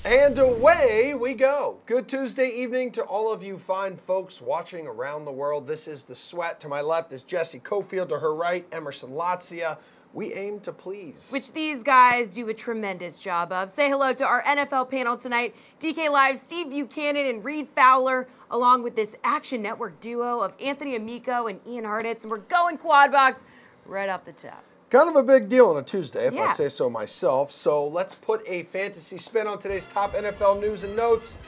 And away we go. Good Tuesday evening to all of you fine folks watching around the world. This is The Sweat. To my left is Jessie, Coffield. To her right, Emerson, Lotzia. We aim to please. Which these guys do a tremendous job of. Say hello to our NFL panel tonight. DK Live, Steve Buchanan and Reed Fowler, along with this Action Network duo of Anthony Amico and Ian Hartitz. And we're going quad box right off the top. Kind of a big deal on a Tuesday, if I say so myself. So let's put a fantasy spin on today's top NFL news and notes.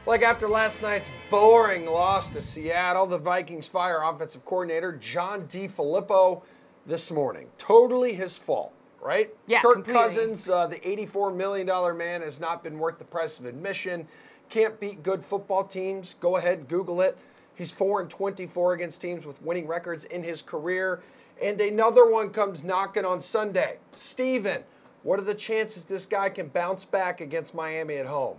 Like after last night's boring loss to Seattle, the Vikings fire offensive coordinator John DeFilippo this morning. Totally his fault, right? Yeah, Kirk completely. Cousins, the $84 million man, has not been worth the price of admission. Can't beat good football teams. Go ahead, Google it. He's 4-24 against teams with winning records in his career. And another one comes knocking on Sunday. Steven, what are the chances this guy can bounce back against Miami at home?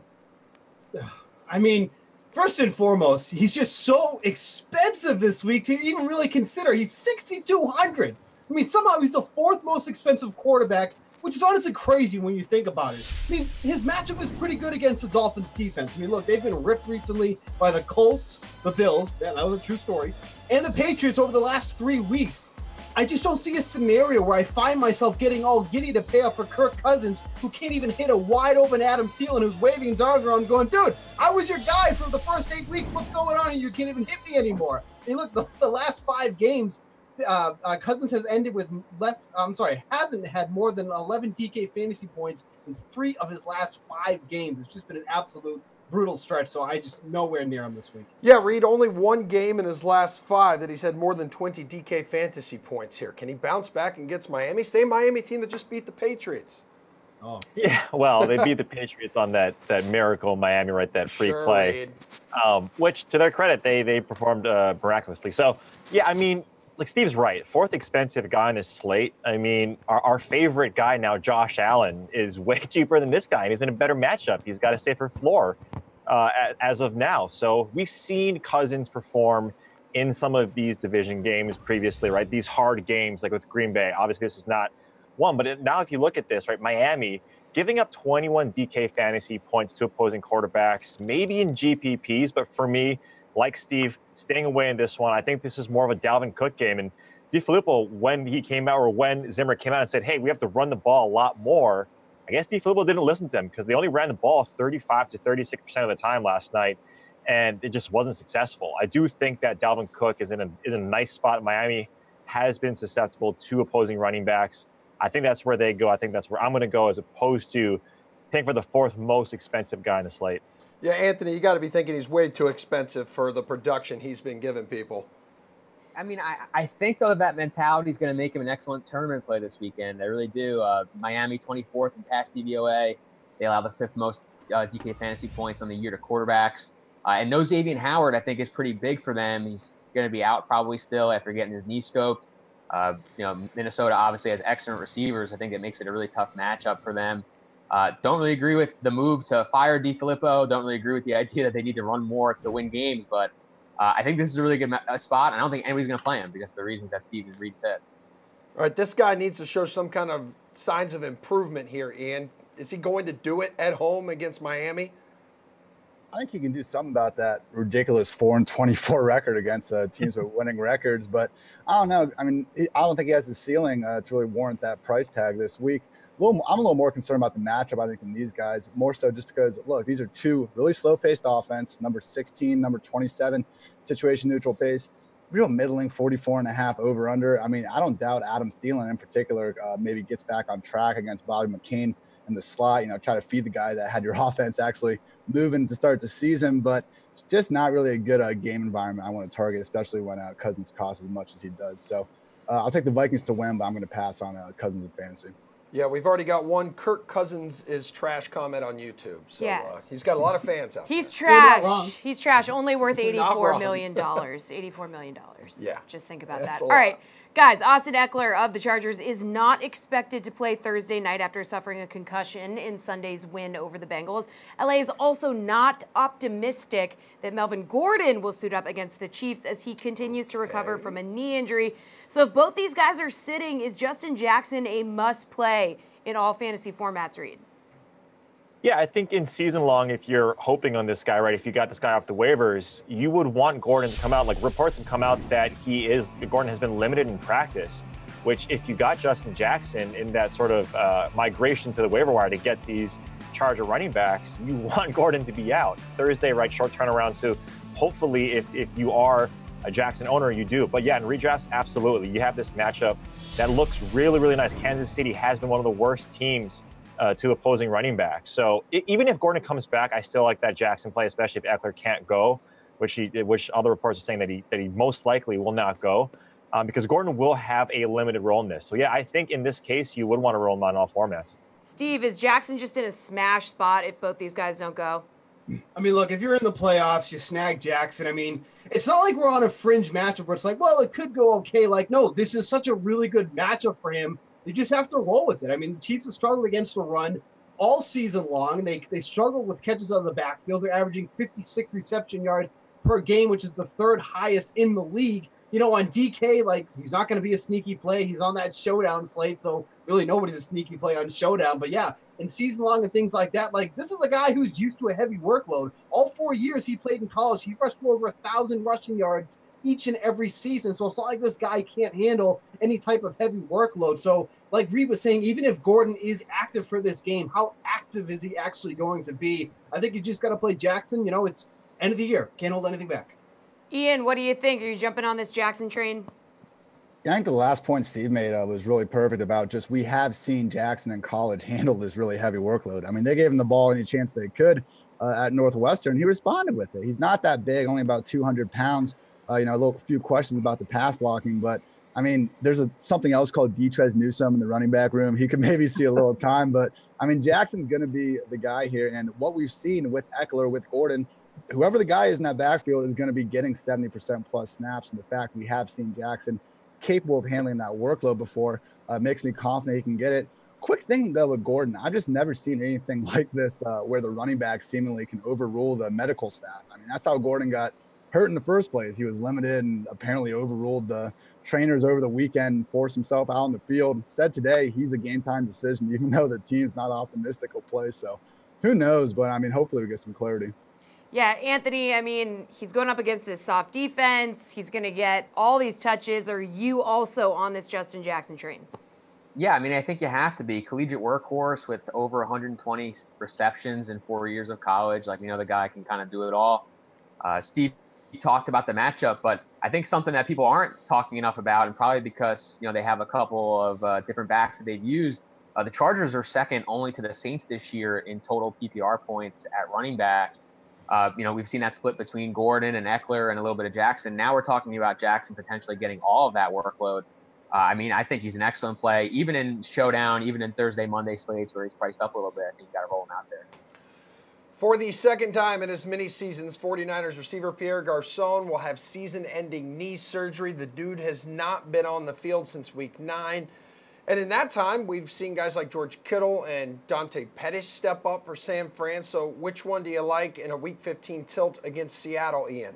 I mean, first and foremost, he's just so expensive this week to even really consider. He's $6,200. I mean, somehow he's the fourth most expensive quarterback, which is honestly crazy when you think about it. I mean, his matchup was pretty good against the Dolphins defense. I mean, look, they've been ripped recently by the Colts, the Bills, that was a true story, and the Patriots over the last 3 weeks. I just don't see a scenario where I find myself getting all giddy to pay up for Kirk Cousins, who can't even hit a wide open Adam Thielen, who's waving his arms around going, dude, I was your guy for the first 8 weeks. What's going on? And you can't even hit me anymore. And look, the last 5 games, Cousins has ended with hasn't had more than 11 DK fantasy points in 3 of his last 5 games. It's just been an absolute brutal stretch, so I just nowhere near him this week. Yeah, Reed, only 1 game in his last 5 that he's had more than 20 DK fantasy points here. Can he bounce back and gets Miami? Same Miami team that just beat the Patriots. Oh. Yeah, well, they beat the Patriots on that miracle Miami, right, that free play, which, to their credit, they performed miraculously. So, yeah, I mean, like Steve's right, 4th expensive guy on this slate. I mean, our favorite guy now, Josh Allen, is way cheaper than this guy, and he's in a better matchup. He's got a safer floor as of now. So we've seen Cousins perform in some of these division games previously, right? These hard games, like with Green Bay. Obviously, this is not one, but now if you look at this, right, Miami giving up 21 DK fantasy points to opposing quarterbacks, maybe in GPPs, but for me, like Steve, staying away in this one. I think this is more of a Dalvin Cook game. And DeFilippo, when he came out, or when Zimmer came out and said, hey, we have to run the ball a lot more, I guess DeFilippo didn't listen to him because they only ran the ball 35 to 36% of the time last night, and it just wasn't successful. I do think that Dalvin Cook is in a nice spot. Miami has been susceptible to opposing running backs. I think that's where they go. I think that's where I'm going to go, as opposed to paying for the 4th most expensive guy in the slate. Yeah, Anthony, you got to be thinking he's way too expensive for the production he's been giving people. I mean, I think, though, that mentality is going to make him an excellent tournament play this weekend. I really do. Miami, 24th in pass DVOA. They allow the 5th most DK fantasy points on the year to quarterbacks. And no Xavier Howard, I think, is pretty big for them. He's going to be out probably still after getting his knee scoped. Minnesota obviously has excellent receivers. I think it makes it a really tough matchup for them. Don't really agree with the move to fire DeFilippo. Don't really agree with the idea that they need to run more to win games. But I think this is a really good spot. I don't think anybody's going to play him because of the reasons that Steve and Reed said. All right, this guy needs to show some kind of signs of improvement here, Ian. Is he going to do it at home against Miami? I think he can do something about that ridiculous 4-24 record against teams with winning records. But I don't know. I mean, I don't think he has the ceiling to really warrant that price tag this week. I'm a little more concerned about the matchup, I think, than these guys, more so just because, look, these are 2 really slow-paced offense, number 16, number 27, situation-neutral pace, real middling 44.5 over-under. I mean, I don't doubt Adam Thielen in particular maybe gets back on track against Bobby McCain in the slot, try to feed the guy that had your offense actually moving to start the season, but it's just not really a good game environment I want to target, especially when Cousins costs as much as he does. So I'll take the Vikings to win, but I'm going to pass on Cousins in fantasy. Yeah, we've already got one Kirk Cousins is trash comment on YouTube. So he's got a lot of fans out there. He's trash. He's trash. Only worth $84 million. $84 million. Yeah. Just think about that. All right. Guys, Austin Eckler of the Chargers is not expected to play Thursday night after suffering a concussion in Sunday's win over the Bengals. LA is also not optimistic that Melvin Gordon will suit up against the Chiefs as he continues to recover from a knee injury. So if both these guys are sitting, is Justin Jackson a must-play in all fantasy formats, Reed? Yeah, I think in season long, if you're hoping on this guy, right, if you got this guy off the waivers, you would want Gordon to come out. Like, reports have come out that Gordon has been limited in practice, which if you got Justin Jackson in that sort of migration to the waiver wire to get these Charger running backs, you want Gordon to be out. Thursday, right, short turnaround. So hopefully if you are a Jackson owner, you do. But yeah, in redrafts, absolutely. You have this matchup that looks really, really nice. Kansas City has been one of the worst teams to opposing running backs. So even if Gordon comes back, I still like that Jackson play, especially if Eckler can't go, which other reports are saying that he most likely will not go, because Gordon will have a limited role in this. So yeah, I think in this case, you would want to roll him on all formats. Steve, is Jackson just in a smash spot if both these guys don't go? I mean, look, if you're in the playoffs, you snag Jackson. I mean, it's not like we're on a fringe matchup where it's like, well, it could go okay. Like, no, this is such a really good matchup for him. You just have to roll with it. I mean, the Chiefs have struggled against the run all season long. They struggle with catches out of the backfield. They're averaging 56 reception yards per game, which is the third highest in the league. You know, on DK, like, he's not going to be a sneaky play. He's on that showdown slate, so really nobody's a sneaky play on showdown. But yeah, in season long and things like that, like, this is a guy who's used to a heavy workload. All 4 years he played in college, he rushed for over 1,000 rushing yards each and every season. So it's not like this guy can't handle any type of heavy workload. So like Reed was saying, even if Gordon is active for this game, how active is he actually going to be? I think you just got to play Jackson. You know, it's end of the year. Can't hold anything back. Ian, what do you think? Are you jumping on this Jackson train? I think the last point Steve made was really perfect about just we have seen Jackson in college handle this really heavy workload. I mean, they gave him the ball any chance they could at Northwestern. He responded with it. He's not that big, only about 200 pounds. You know, a few questions about the pass blocking, but I mean, there's something else called Detrez Newsome in the running back room. He could maybe see a little time, but I mean, Jackson's going to be the guy here. And what we've seen with Eckler, with Gordon, whoever the guy is in that backfield is going to be getting 70% plus snaps. And the fact we have seen Jackson capable of handling that workload before makes me confident he can get it. Quick thing, though, with Gordon, I've just never seen anything like this where the running back seemingly can overrule the medical staff. I mean, that's how Gordon got hurt in the first place. He was limited and apparently overruled the trainers over the weekend, forced himself out on the field. Said today he's a game time decision, even though the team's not optimistic he'll play. So who knows? But I mean, hopefully we get some clarity. Yeah, Anthony, I mean, he's going up against this soft defense. He's going to get all these touches. Are you also on this Justin Jackson train? Yeah, I mean, I think you have to be. Collegiate workhorse with over 120 receptions in 4 years of college. Like, you know, the guy can kind of do it all. Steve talked about the matchup, but I think something that people aren't talking enough about, and probably because, you know, they have a couple of different backs that they've used, the Chargers are second only to the Saints this year in total PPR points at running back. You know, we've seen that split between Gordon and Eckler and a little bit of Jackson. Now we're talking about Jackson potentially getting all of that workload. I mean, I think he's an excellent play, even in showdown, even in Thursday, Monday slates where he's priced up a little bit. I think you got to roll him out there. For the second time in as many seasons, 49ers receiver Pierre Garçon will have season-ending knee surgery. The dude has not been on the field since week 9. And in that time, we've seen guys like George Kittle and Dante Pettis step up for San Fran. So which one do you like in a Week 15 tilt against Seattle, Ian?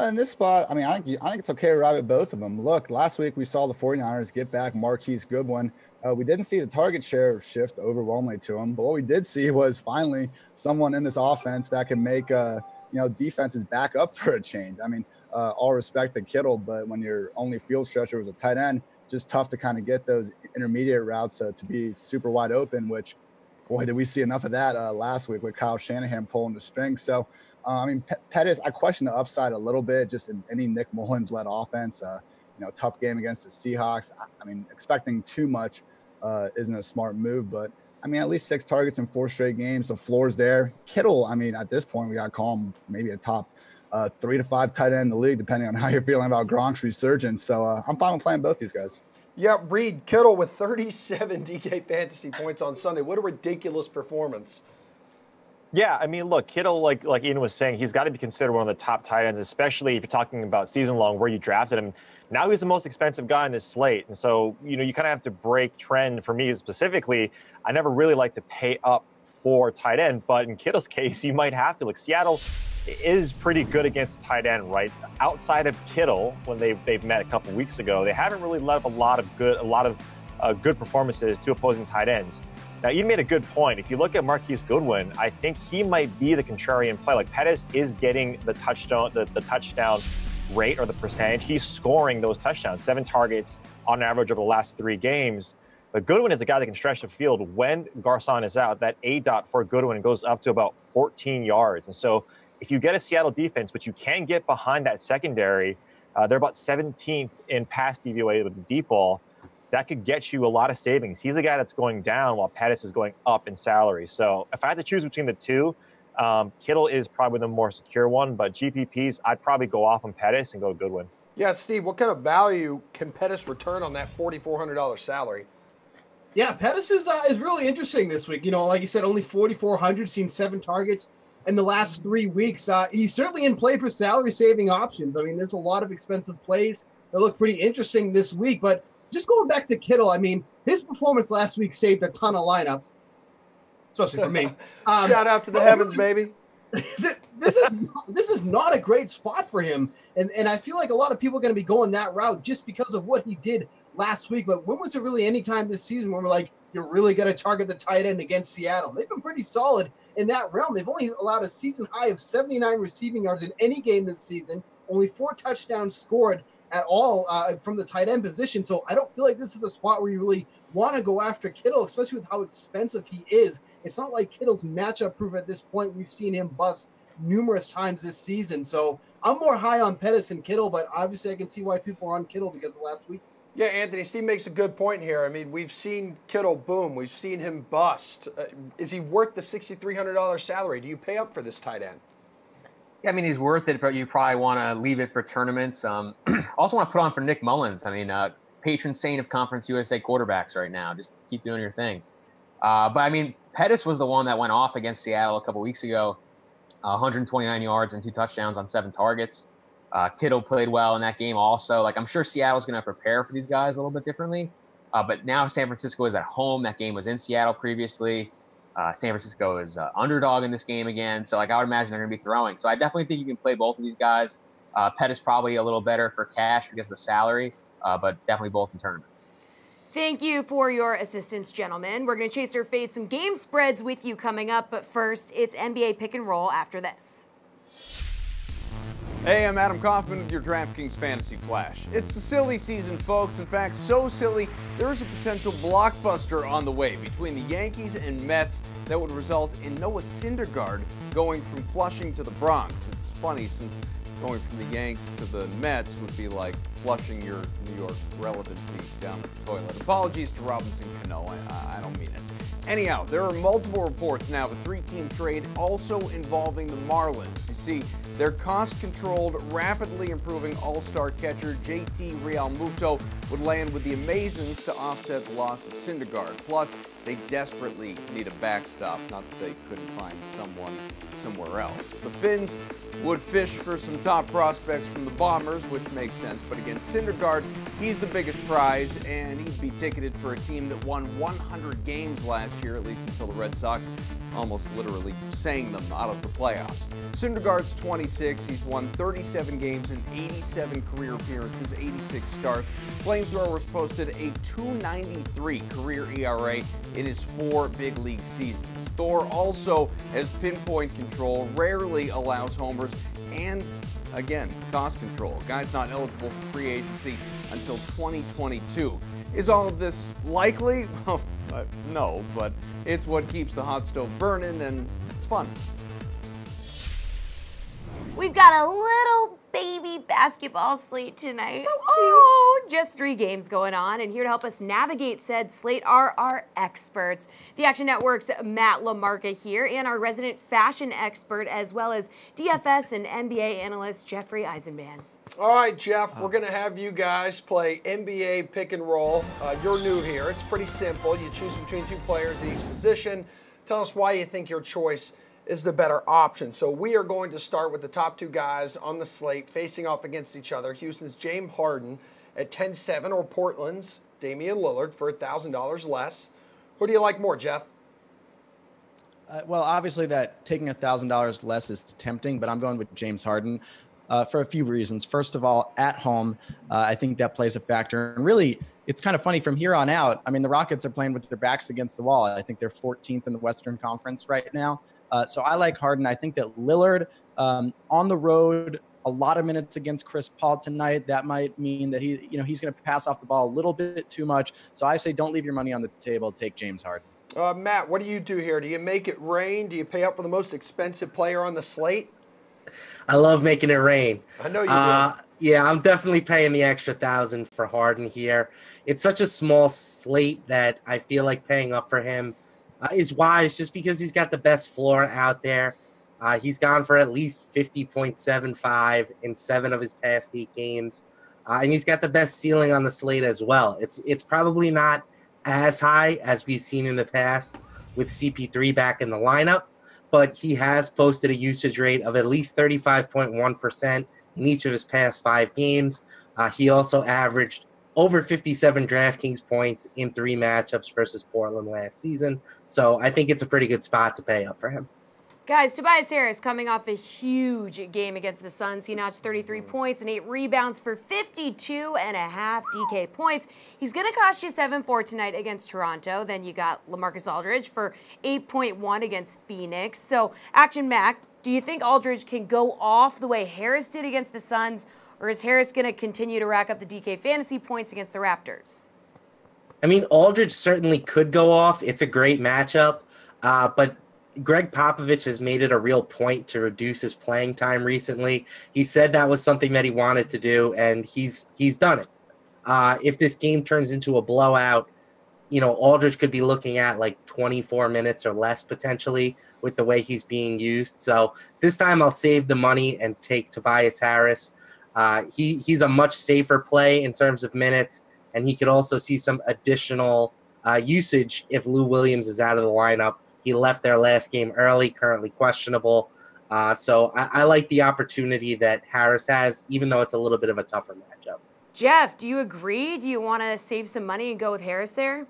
In this spot, I mean, I think it's okay to ride with both of them. Look, last week we saw the 49ers get back Marquise Goodwin. We didn't see the target share shift overwhelmingly to him, but what we did see was finally someone in this offense that can make defenses back up for a change. I mean, all respect to Kittle, but when your only field stretcher was a tight end, just tough to kind of get those intermediate routes to be super wide open, which, boy, did we see enough of that last week with Kyle Shanahan pulling the string. So, I mean, Pettis, I question the upside a little bit just in any Nick Mullins-led offense. Tough game against the Seahawks. I mean, expecting too much isn't a smart move, but I mean, at least 6 targets in 4 straight games. The floor's there. Kittle, I mean, at this point, we got to call him maybe a top 3 to 5 tight end in the league, depending on how you're feeling about Gronk's resurgence. So I'm fine with playing both these guys. Yeah, Reed, Kittle with 37 DK fantasy points on Sunday. What a ridiculous performance. Yeah, I mean, look, Kittle, like Ian was saying, he's got to be considered one of the top tight ends, especially if you're talking about season long where you drafted him. Now he's the most expensive guy in this slate. And so, you kind of have to break trend. For me specifically, I never really like to pay up for tight end, but in Kittle's case, you might have to. Like, Seattle is pretty good against tight end, right? Outside of Kittle, when they've met a couple weeks ago, they haven't really let up a lot of good performances to opposing tight ends. Now, you made a good point. If you look at Marquise Goodwin, I think he might be the contrarian play. Like, Pettis is getting the touchdown, the touchdown rate or the percentage. He's scoring those touchdowns, 7 targets on average over the last 3 games. But Goodwin is a guy that can stretch the field. When Garcon is out, that A-dot for Goodwin goes up to about 14 yards. And so if you get a Seattle defense, which you can get behind that secondary, they're about 17th in pass DVOA with the deep ball. That could get you a lot of savings. He's a guy that's going down while Pettis is going up in salary. So if I had to choose between the two, Kittle is probably the more secure one, but GPPs, I'd probably go off on Pettis and go Goodwin. Yeah, Steve, what kind of value can Pettis return on that $4,400 salary? Yeah, Pettis is really interesting this week. You know, like you said, only 4,400, seen 7 targets in the last 3 weeks. He's certainly in play for salary-saving options. I mean, there's a lot of expensive plays that look pretty interesting this week, but just going back to Kittle, I mean, his performance last week saved a ton of lineups, especially for me. Shout out to the heavens, baby. This is not a great spot for him, and I feel like a lot of people are going to be going that route just because of what he did last week. But when was there really any time this season where we're like, you're really going to target the tight end against Seattle? They've been pretty solid in that realm. They've only allowed a season high of 79 receiving yards in any game this season, only 4 touchdowns scored at all from the tight end position. So I don't feel like this is a spot where you really want to go after Kittle, especially with how expensive he is. It's not like Kittle's matchup proof at this point. We've seen him bust numerous times this season. So I'm more high on Pettis and Kittle, but obviously I can see why people are on Kittle because of last week. Yeah, Anthony, Steve makes a good point here. I mean, we've seen Kittle boom. We've seen him bust. Is he worth the $6,300 salary? Do you pay up for this tight end? Yeah, I mean, he's worth it, but you probably want to leave it for tournaments. Also want to put on for Nick Mullins. I mean, patron saint of Conference USA quarterbacks right now. Just keep doing your thing. But, I mean, Pettis was the one that went off against Seattle a couple weeks ago. 129 yards and 2 touchdowns on 7 targets. Kittle played well in that game also. Like, I'm sure Seattle's going to prepare for these guys a little bit differently. But now San Francisco is at home. That game was in Seattle previously. San Francisco is underdog in this game again. So, like, I would imagine they're going to be throwing. So I definitely think you can play both of these guys. Pettis probably a little better for cash because of the salary, but definitely both in tournaments. Thank you for your assistance, gentlemen. We're going to chase or fade some game spreads with you coming up. But first, it's NBA Pick and Roll after this. Hey, I'm Adam Kaufman with your DraftKings Fantasy Flash. It's a silly season, folks. In fact, so silly, there is a potential blockbuster on the way between the Yankees and Mets that would result in Noah Syndergaard going from Flushing to the Bronx. It's funny since going from the Yanks to the Mets would be like flushing your New York relevancy down the toilet. Apologies to Robinson Cano, I don't mean it. Anyhow, there are multiple reports now of a 3-team trade also involving the Marlins. You see, their cost-controlled, rapidly improving all-star catcher JT Realmuto would land with the Amazons to offset the loss of Syndergaard. Plus, they desperately need a backstop, not that they couldn't find someone somewhere else. The Finns would fish for some top prospects from the Bombers, which makes sense, but against Syndergaard, he's the biggest prize, and he'd be ticketed for a team that won 100 games last year, at least until the Red Sox almost literally sang them out of the playoffs. Syndergaard's 26. He's won 37 games and 87 career appearances, 86 starts. Flamethrowers posted a 2.93 career ERA in his 4 big league seasons. Thor also has pinpoint control, rarely allows homers, and again, cost control. Guy's not eligible for free agency until 2022. Is all of this likely? No, but it's what keeps the hot stove burning, and it's fun. We've got a little baby basketball slate tonight. So cute. Oh, just 3 games going on, and here to help us navigate said slate are our experts. The Action Network's Matt LaMarca here, and our resident fashion expert, as well as DFS and NBA analyst Jeffrey Eisenman. All right, Jeff, we're going to have you guys play NBA pick and roll. You're new here. It's pretty simple. You choose between 2 players in each position. Tell us why you think your choice is the better option. So we are going to start with the top 2 guys on the slate facing off against each other. Houston's James Harden at 10-7 or Portland's Damian Lillard for $1,000 less. Who do you like more, Jeff? Well, obviously that taking $1,000 less is tempting, but I'm going with James Harden. for a few reasons. First of all, at home, I think that plays a factor. And really, it's kind of funny from here on out. I mean, the Rockets are playing with their backs against the wall. I think they're 14th in the Western Conference right now. So I like Harden. I think that Lillard on the road, a lot of minutes against Chris Paul tonight. That might mean that he's going to pass off the ball a little bit too much. So I say don't leave your money on the table. Take James Harden. Matt, what do you do here? Do you make it rain? Do you pay up for the most expensive player on the slate? I love making it rain. I know you do. Yeah, I'm definitely paying the extra $1,000 for Harden here. It's such a small slate that I feel like paying up for him is wise, just because he's got the best floor out there. He's gone for at least 50.75 in 7 of his past 8 games. And he's got the best ceiling on the slate as well. It's probably not as high as we've seen in the past with CP3 back in the lineup, but he has posted a usage rate of at least 35.1% in each of his past 5 games. He also averaged over 57 DraftKings points in 3 matchups versus Portland last season. So I think it's a pretty good spot to pay up for him. Guys, Tobias Harris coming off a huge game against the Suns. He notched 33 points and 8 rebounds for 52.5 DK points. He's going to cost you 7-4 tonight against Toronto. Then you got LaMarcus Aldridge for 8.1 against Phoenix. So, Action Mac, do you think Aldridge can go off the way Harris did against the Suns, or is Harris going to continue to rack up the DK fantasy points against the Raptors? I mean, Aldridge certainly could go off. It's a great matchup, but Greg Popovich has made it a real point to reduce his playing time recently. He said that was something that he wanted to do, and he's done it. If this game turns into a blowout, Aldridge could be looking at like 24 minutes or less potentially with the way he's being used. So this time I'll save the money and take Tobias Harris. He's a much safer play in terms of minutes, and he could also see some additional usage if Lou Williams is out of the lineup. He left their last game early, currently questionable. So I like the opportunity that Harris has, even though it's a little bit of a tougher matchup. Jeff, do you agree? Do you want to save some money and go with Harris there?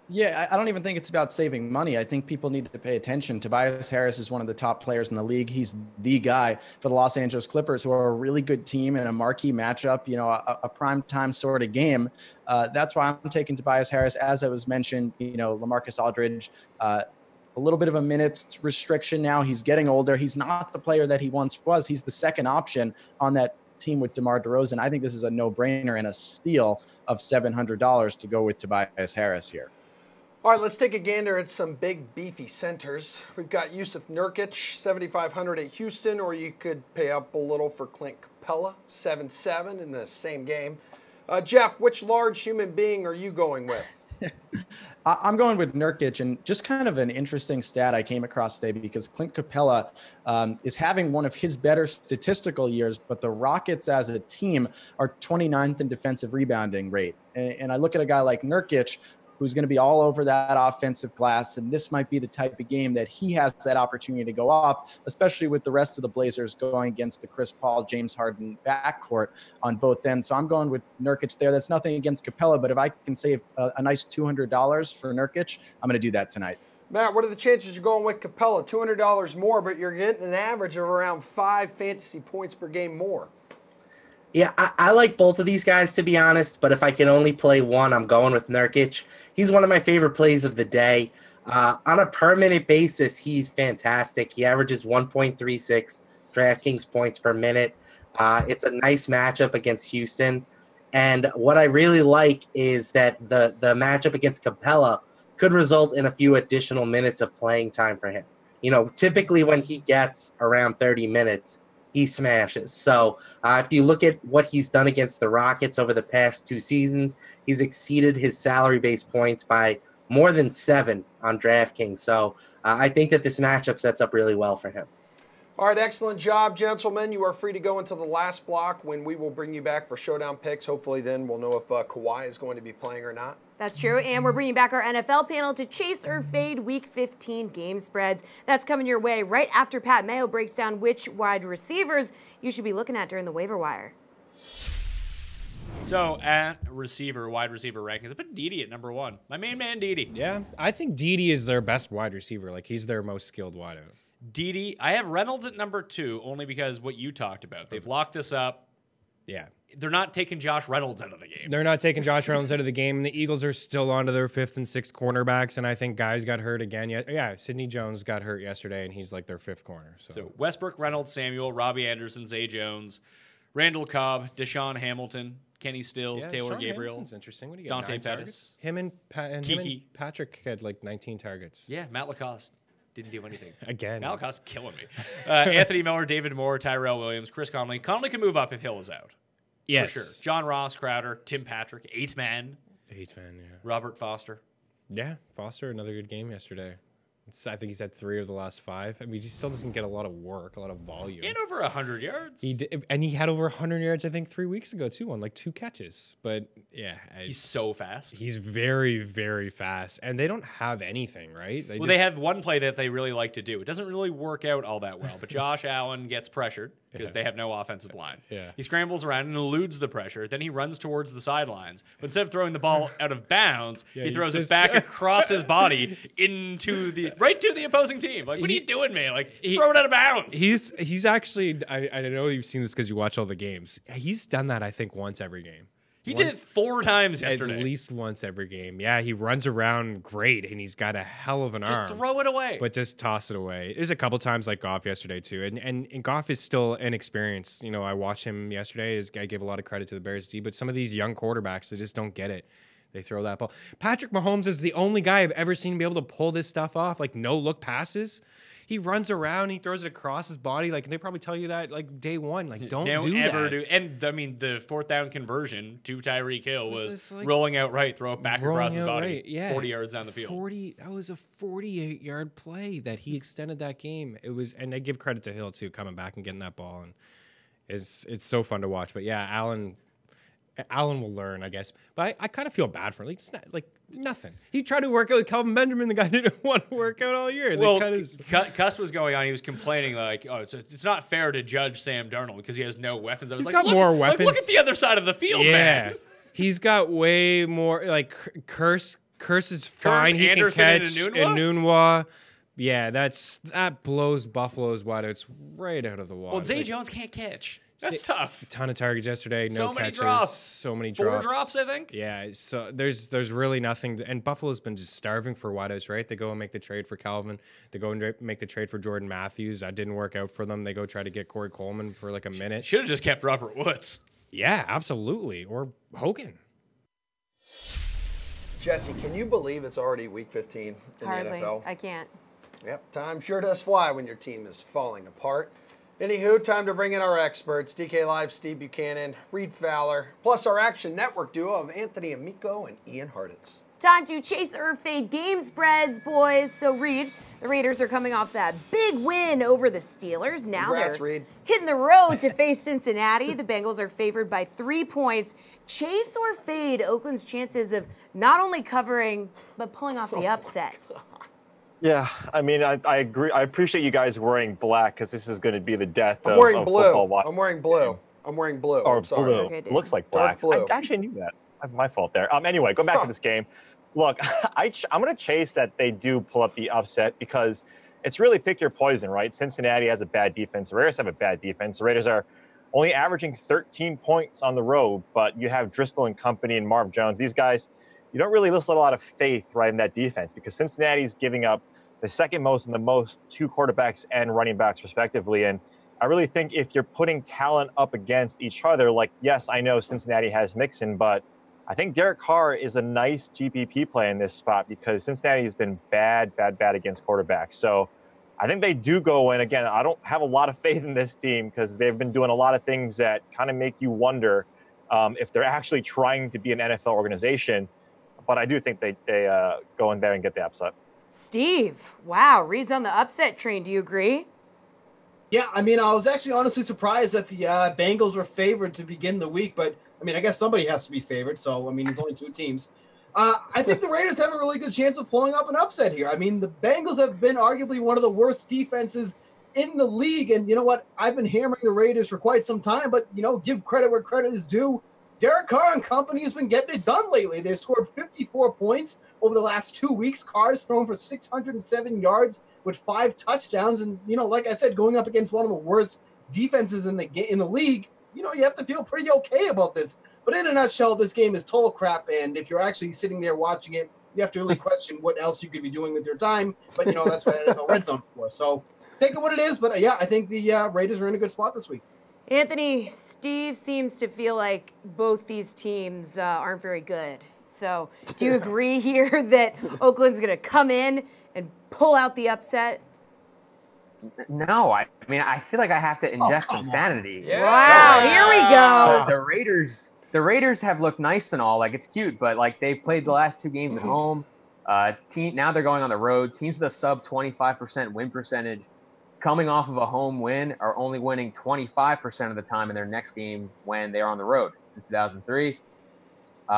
Yeah, I don't even think it's about saving money. I think people need to pay attention. Tobias Harris is one of the top players in the league. He's the guy for the Los Angeles Clippers, who are a really good team in a marquee matchup, a primetime sort of game. That's why I'm taking Tobias Harris. As I was mentioned, LaMarcus Aldridge, a little bit of a minutes restriction now. He's getting older. He's not the player that he once was. He's the second option on that team with DeMar DeRozan. I think this is a no-brainer and a steal of $700 to go with Tobias Harris here. All right, let's take a gander at some big, beefy centers. We've got Yusuf Nurkic, 7,500 at Houston, or you could pay up a little for Clint Capella, 7-7 in the same game. Jeff, which large human being are you going with? I'm going with Nurkic, and just kind of an interesting stat I came across today, because Clint Capella is having one of his better statistical years, but the Rockets as a team are 29th in defensive rebounding rate. And I look at a guy like Nurkic, who's going to be all over that offensive glass, and this might be the type of game that he has that opportunity to go off, especially with the rest of the Blazers going against the Chris Paul, James Harden backcourt on both ends. So I'm going with Nurkic there. That's nothing against Capella, but if I can save a nice $200 for Nurkic, I'm going to do that tonight. Matt, what are the chances you're going with Capella? $200 more, but you're getting an average of around 5 fantasy points per game more. Yeah, I like both of these guys, to be honest, but if I can only play one, I'm going with Nurkic. He's one of my favorite plays of the day. On a per-minute basis, he's fantastic. He averages 1.36 DraftKings points per minute. It's a nice matchup against Houston. And what I really like is that the matchup against Capella could result in a few additional minutes of playing time for him. Typically when he gets around 30 minutes, he smashes. So if you look at what he's done against the Rockets over the past 2 seasons, he's exceeded his salary-based points by more than 7 on DraftKings. So I think that this matchup sets up really well for him. All right, excellent job, gentlemen. You are free to go into the last block when we will bring you back for Showdown picks. Hopefully then we'll know if Kawhi is going to be playing or not. That's true, and we're bringing back our NFL panel to chase or fade Week 15 game spreads. That's coming your way right after Pat Mayo breaks down which wide receivers you should be looking at during the waiver wire. So at wide receiver rankings, I put Dede at number 1. My main man, Dede. Yeah, I think Dede is their best wide receiver. Like, he's their most skilled wideout. Dede, I have Reynolds at number 2 only because what you talked about. They've locked this up. Yeah. They're not taking Josh Reynolds out of the game. They're not taking Josh Reynolds out of the game. And the Eagles are still on to their 5th and 6th cornerbacks. And I think guys got hurt again. Yeah, Sidney Jones got hurt yesterday, and he's like their 5th corner. So Westbrook, Reynolds, Samuel, Robbie Anderson, Zay Jones, Randall Cobb, Deshaun Hamilton, Kenny Stills, Taylor Gabriel. Hamilton's interesting. What do you Dante Pettis. Him and Patrick had like 19 targets. Yeah, Matt Lacoste. Didn't do anything. Again. Matt Lacoste killing me. Anthony Miller, David Moore, Tyrell Williams, Chris Conley. Conley can move up if Hill is out. Yes. For sure. John Ross, Crowder, Tim Patrick, 8-man. 8-man, yeah. Robert Foster. Yeah, Foster, another good game yesterday. I think he's had 3 of the last 5. I mean, he still doesn't get a lot of work, a lot of volume. He had over 100 yards. He did, and he had over 100 yards, I think, 3 weeks ago, too, on like 2 catches. But, yeah. He's so fast. He's very, very fast. And they don't have anything, right? They have one play that they really like to do. It doesn't really work out all that well, but Josh Allen gets pressured because they have no offensive line. Yeah. He scrambles around and eludes the pressure. Then he runs towards the sidelines. But instead of throwing the ball out of bounds, he throws it back across his body right to the opposing team. Like, what are you doing, man? Like, just throw it out of bounds. He's actually, I know you've seen this because you watch all the games. He's done that, I think, once every game. He did it 4 times yesterday. At least once every game. Yeah, he runs around great, and he's got a hell of an arm. Just throw it away. But just toss it away. There's a couple times like Goff yesterday, too. And Goff is still inexperienced. You know, I watched him yesterday. I gave a lot of credit to the Bears D, but some of these young quarterbacks, they just don't get it. They throw that ball. Patrick Mahomes is the only guy I've ever seen be able to pull this stuff off, like no-look passes. He runs around, he throws it across his body. Like, they probably tell you that, like, day one. Like, don't ever do. And, I mean, the 4th down conversion to Tyreek Hill was like rolling out right, throw it back across his body, 40 yards down the field. That was a 48-yard play that he extended that game. It was, and I give credit to Hill, too, coming back and getting that ball. And it's so fun to watch. But, yeah, Allen will learn, I guess. But I kind of feel bad for him. Like, it's not, like, nothing. He tried to work out with Calvin Benjamin. The guy didn't want to work out all year. Well, Cuss was going on. He was complaining, like, oh, it's not fair to judge Sam Darnold because he has no weapons. I was got more weapons. Like, look at the other side of the field, man. He's got way more. Like, Curse is fine. He Anderson can catch. And Nunwa. Yeah, that blows Buffalo's wide. It's right out of the water. Well, Zay Jones can't catch. That's tough. A ton of targets yesterday. No catches. So many drops. 4 drops, I think. Yeah. So there's really nothing. And Buffalo's been just starving for wideouts, right? They go and make the trade for Calvin. They go and make the trade for Jordan Matthews. That didn't work out for them. They go try to get Corey Coleman for like a minute. Should have just kept Robert Woods. Yeah, absolutely. Or Hogan. Jessie, can you believe it's already week 15 in the NFL? I can't. Yep. Time sure does fly when your team is falling apart. Anywho, time to bring in our experts, DK Live, Steve Buchanan, Reed Fowler, plus our Action Network duo of Anthony Amico and Ian Harditz. Time to chase or fade game spreads, boys. So, Reed, the Raiders are coming off that big win over the Steelers. Now Congrats, they're Reed. hitting the road to face Cincinnati. The Bengals are favored by 3 points. Chase or fade Oakland's chances of not only covering, but pulling off the upset. Yeah, I mean, I agree. I appreciate you guys wearing black because this is going to be the death of blue. football. I'm wearing blue. I'm wearing blue. Or I'm sorry. blue. Okay, Looks like black. Blue. I actually knew that. My fault there. Anyway, go back to this game. Look, I'm going to chase that they do pull up the upset because it's really pick your poison, right? Cincinnati has a bad defense. The Raiders have a bad defense. The Raiders are only averaging 13 points on the road, but you have Driscoll and company and Marv Jones. These guys, you don't really list a lot of faith right in that defense because Cincinnati's giving up the second most and the most to quarterbacks and running backs respectively. And I really think if you're putting talent up against each other, like, yes, I know Cincinnati has Mixon, but I think Derek Carr is a nice GPP play in this spot because Cincinnati has been bad against quarterbacks. So I think they do go in. Again, I don't have a lot of faith in this team because they've been doing a lot of things that kind of make you wonder if they're actually trying to be an NFL organization. But I do think they go in there and get the upset. Steve, wow, Reed's on the upset train. Do you agree? Yeah, I mean, I was actually honestly surprised that the Bengals were favored to begin the week, but I mean, I guess somebody has to be favored. So, I mean, there's only 2 teams. I think the Raiders have a really good chance of pulling up an upset here. I mean, the Bengals have been arguably one of the worst defenses in the league. And you know what? I've been hammering the Raiders for quite some time, but, you know, give credit where credit is due. Derek Carr and company has been getting it done lately. They've scored 54 points over the last 2 weeks. Carr has thrown for 607 yards with 5 touchdowns. And, like I said, going up against one of the worst defenses in the league, you have to feel pretty okay about this. But in a nutshell, this game is total crap. And if you're actually sitting there watching it, you have to really question what else you could be doing with your time. But, that's what NFL Red Zone's for. So take it what it is. But, yeah, I think the Raiders are in a good spot this week. Anthony, Steve seems to feel like both these teams aren't very good. So do you agree here that Oakland's going to come in and pull out the upset? No, I feel like I have to ingest some sanity. Yeah. Wow, here we go. The Raiders have looked nice and all, like it's cute, but like they played the last 2 games at home. Now they're going on the road. Teams with a sub 25% win percentage, coming off of a home win, are only winning 25% of the time in their next game when they're on the road since 2003.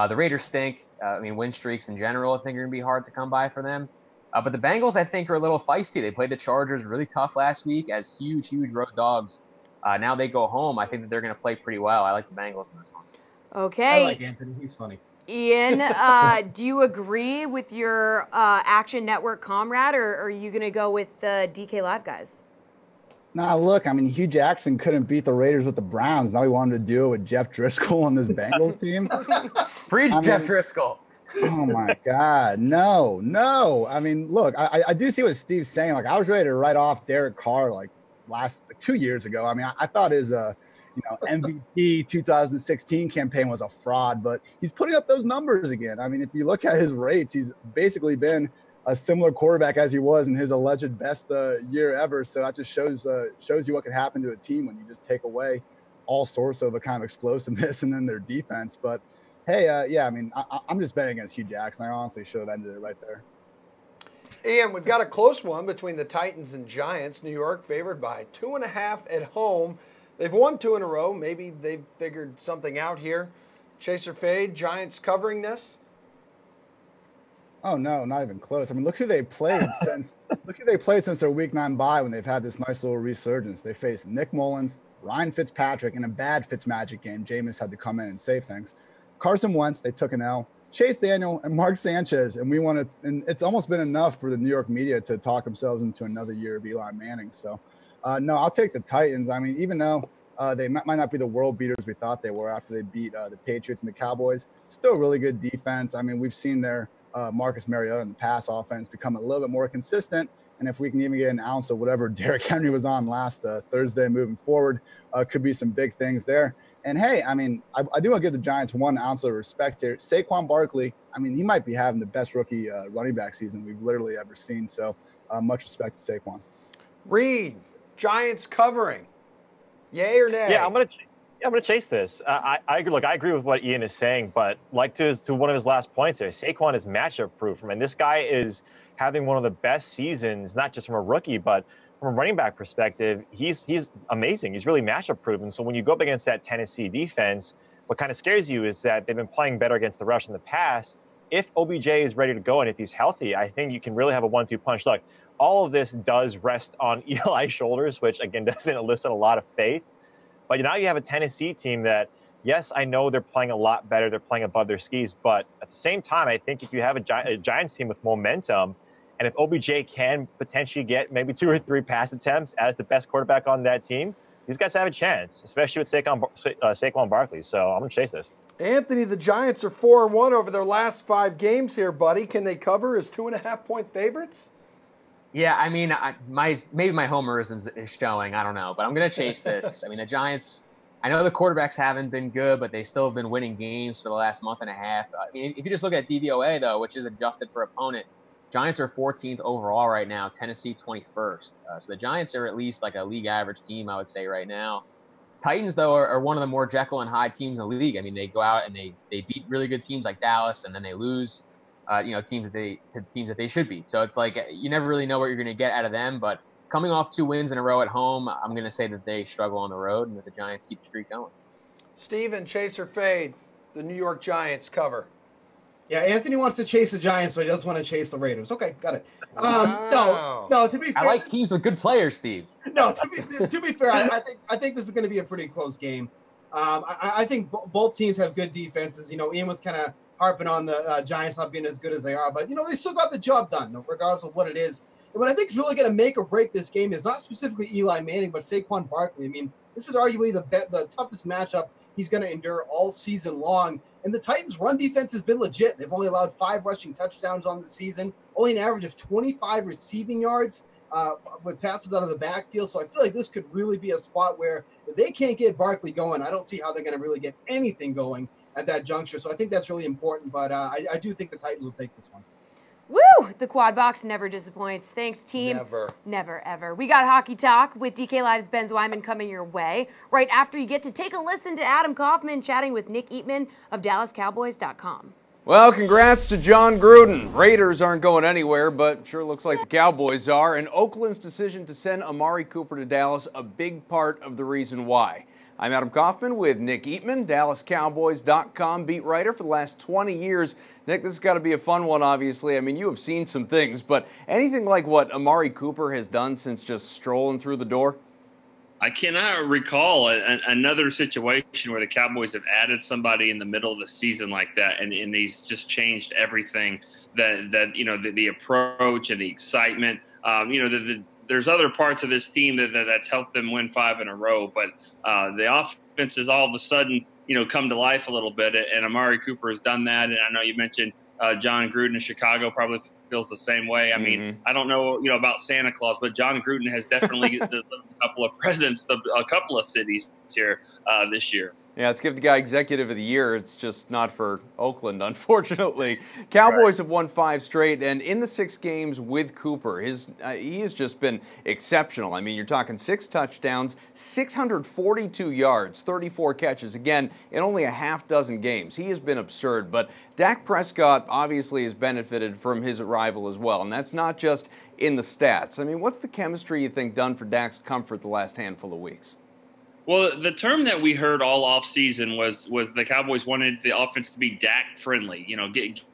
The Raiders stink. Win streaks in general, I think, are going to be hard to come by for them. But the Bengals, I think, are a little feisty. They played the Chargers really tough last week as huge road dogs. Now they go home. I think that they're going to play pretty well. I like the Bengals in this one. Okay. I like Anthony. He's funny. Ian, do you agree with your Action Network comrade, or are you going to go with the DK Live guys? Nah, look, Hugh Jackson couldn't beat the Raiders with the Browns. Now he wanted to do it with Jeff Driscoll on this Bengals team. Free Jeff Driscoll. Oh, my God. No. Look, I do see what Steve's saying. Like, I was ready to write off Derek Carr, 2 years ago. I thought his MVP 2016 campaign was a fraud, but he's putting up those numbers again. If you look at his rates, he's basically been a similar quarterback as he was in his alleged best year ever. So that just shows you what can happen to a team when you just take away all sorts of a kind of explosiveness and then their defense. But hey, I'm just betting against Hugh Jackson. I honestly should have ended it right there. Ian, we've got a close one between the Titans and Giants. New York favored by 2.5 at home. They've won 2 in a row. Maybe they've figured something out here. Chase or fade, Giants covering this? Oh no, not even close. Look who they played since their Week 9 bye when they've had this nice little resurgence. They faced Nick Mullins, Ryan Fitzpatrick in a bad Fitzmagic game. Jameis had to come in and save things. Carson Wentz, they took an L. Chase Daniel and Mark Sanchez, and it's almost been enough for the New York media to talk themselves into another year of Eli Manning. So, no, I'll take the Titans. Even though they might not be the world beaters we thought they were after they beat the Patriots and the Cowboys, still really good defense. We've seen their Marcus Mariota in the pass offense become a little bit more consistent. And if we can even get an ounce of whatever Derrick Henry was on last Thursday moving forward, could be some big things there. And hey, I do want to give the Giants 1 ounce of respect here. Saquon Barkley, he might be having the best rookie running back season we've literally ever seen. So much respect to Saquon. Reed, Giants covering. Yay or nay? Yeah, I'm gonna chase this. I agree with what Ian is saying, but to one of his last points there, Saquon is matchup proof. This guy is having one of the best seasons, not just from a rookie, but from a running back perspective. He's amazing. He's really matchup proof. And so when you go up against that Tennessee defense, what kind of scares you is that they've been playing better against the rush in the past. If OBJ is ready to go and if he's healthy, I think you can really have a 1-2 punch. Look, all of this does rest on Eli's shoulders, which again doesn't elicit a lot of faith. But now you have a Tennessee team that, yes, I know they're playing a lot better. They're playing above their skis. But at the same time, I think if you have a Giants team with momentum, and if OBJ can potentially get maybe 2 or 3 pass attempts as the best quarterback on that team, these guys have a chance, especially with Saquon Barkley. So I'm going to chase this. Anthony, the Giants are 4-1 over their last 5 games here, buddy. Can they cover as 2.5-point favorites? Yeah, maybe my homerism is showing. I don't know, but I'm going to chase this. The Giants, I know the quarterbacks haven't been good, but they still have been winning games for the last month and a half. If you just look at DVOA, though, which is adjusted for opponent, Giants are 14th overall right now, Tennessee 21st. So the Giants are at least like a league average team, I would say, right now. Titans, though, are one of the more Jekyll and Hyde teams in the league. They go out and they beat really good teams like Dallas, and then they lose teams that they should beat. So it's like you never really know what you're going to get out of them. But coming off 2 wins in a row at home, I'm going to say that they struggle on the road and that the Giants keep the streak going. Steven, chase or fade, the New York Giants cover. Yeah, Anthony wants to chase the Giants, but he doesn't want to chase the Raiders. Okay, got it. No, to be fair, I like teams with good players, Steve. No, to be fair, I think this is going to be a pretty close game. I think both teams have good defenses. Ian was kind of harping on the Giants not being as good as they are, but they still got the job done, regardless of what it is. And what I think is really going to make or break this game is not specifically Eli Manning, but Saquon Barkley. I mean, this is arguably the toughest matchup he's going to endure all season long. And the Titans' run defense has been legit. They've only allowed 5 rushing touchdowns on the season, only an average of 25 receiving yards with passes out of the backfield. So I feel like this could really be a spot where if they can't get Barkley going, I don't see how they're going to really get anything going at that juncture. So I think that's really important. But I do think the Titans will take this one. Woo! The Quad Box never disappoints. Thanks, team. Never, ever. We got Hockey Talk with DK Live's Ben Zwyman coming your way right after you get to take a listen to Adam Kaufman chatting with Nick Eatman of DallasCowboys.com. Well, congrats to John Gruden. Raiders aren't going anywhere, but sure looks like the Cowboys are. And Oakland's decision to send Amari Cooper to Dallas, a big part of the reason why. I'm Adam Kaufman with Nick Eatman, DallasCowboys.com beat writer for the last 20 years. Nick, this has got to be a fun one, obviously. I mean, you have seen some things, but anything like what Amari Cooper has done since just strolling through the door? I cannot recall another situation where the Cowboys have added somebody in the middle of the season like that, and he's just changed everything. The approach and the excitement. There's other parts of this team that's helped them win 5 in a row, but the offense has all of a sudden come to life a little bit, and Amari Cooper has done that. And I know you mentioned John Gruden in Chicago probably feels the same way. I mean, I don't know about Santa Claus, but John Gruden has definitely delivered a couple of presents to a couple of cities here this year. Yeah, let's give the guy Executive of the Year. It's just not for Oakland, unfortunately. Cowboys have won 5 straight, and in the 6 games with Cooper, he has just been exceptional. I mean, you're talking 6 touchdowns, 642 yards, 34 catches. Again, in only a half dozen games. He has been absurd, but Dak Prescott obviously has benefited from his arrival as well, and that's not just in the stats. I mean, what's the chemistry you think done for Dak's comfort the last handful of weeks? Well, the term that we heard all offseason was the Cowboys wanted the offense to be Dak friendly.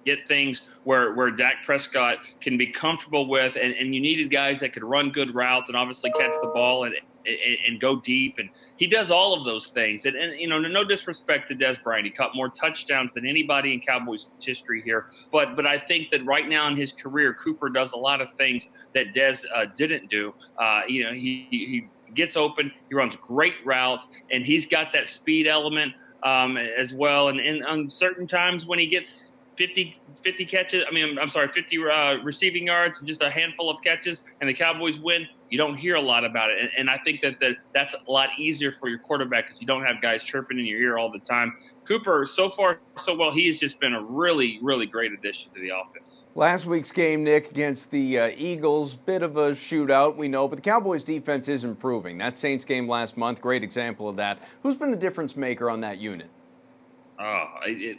Get things where Dak Prescott can be comfortable with, and you needed guys that could run good routes and obviously catch the ball and go deep. And he does all of those things. And no disrespect to Dez Bryant, he caught more touchdowns than anybody in Cowboys history here. But I think that right now in his career, Cooper does a lot of things that Dez didn't do. He gets open, he runs great routes, and he's got that speed element as well. And on certain times when he gets 50 catches, 50 receiving yards and just a handful of catches, and the Cowboys win, you don't hear a lot about it. And I think that's a lot easier for your quarterback because you don't have guys chirping in your ear all the time. Cooper, so far, so well, he has just been a really, really great addition to the offense. Last week's game, Nick, against the Eagles, bit of a shootout, we know, but the Cowboys' defense is improving. That Saints game last month, great example of that. Who's been the difference maker on that unit?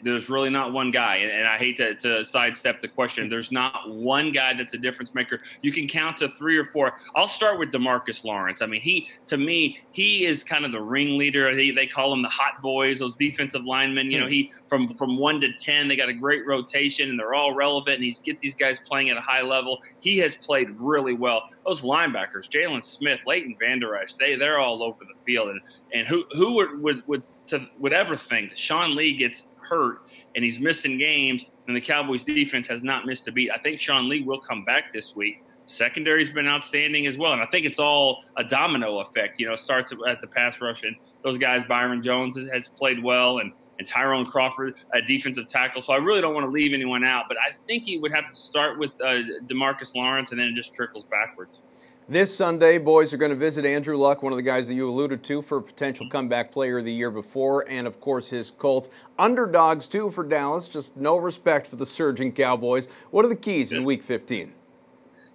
There's really not one guy, and I hate to sidestep the question. There's not one guy that's a difference maker. You can count to 3 or 4. I'll start with DeMarcus Lawrence. I mean, he is kind of the ringleader. They call him the hot boys, those defensive linemen. He from 1 to 10, they got a great rotation, and they're all relevant, and he's get these guys playing at a high level. He has played really well. Those linebackers, Jalen Smith, Leighton Vander Esch, they're all over the field. And who would ever think that Sean Lee gets hurt and he's missing games and the Cowboys defense has not missed a beat? I think Sean Lee will come back this week. Secondary's been outstanding as well. And I think it's all a domino effect. It starts at the pass rush, and those guys, Byron Jones has played well, and Tyrone Crawford, a defensive tackle. So I really don't want to leave anyone out, but I think he would have to start with DeMarcus Lawrence, and then it just trickles backwards. This Sunday, boys are going to visit Andrew Luck, one of the guys that you alluded to for a potential comeback player of the year before, and, of course, his Colts. Underdogs, too, for Dallas. Just no respect for the surging Cowboys. What are the keys in Week 15?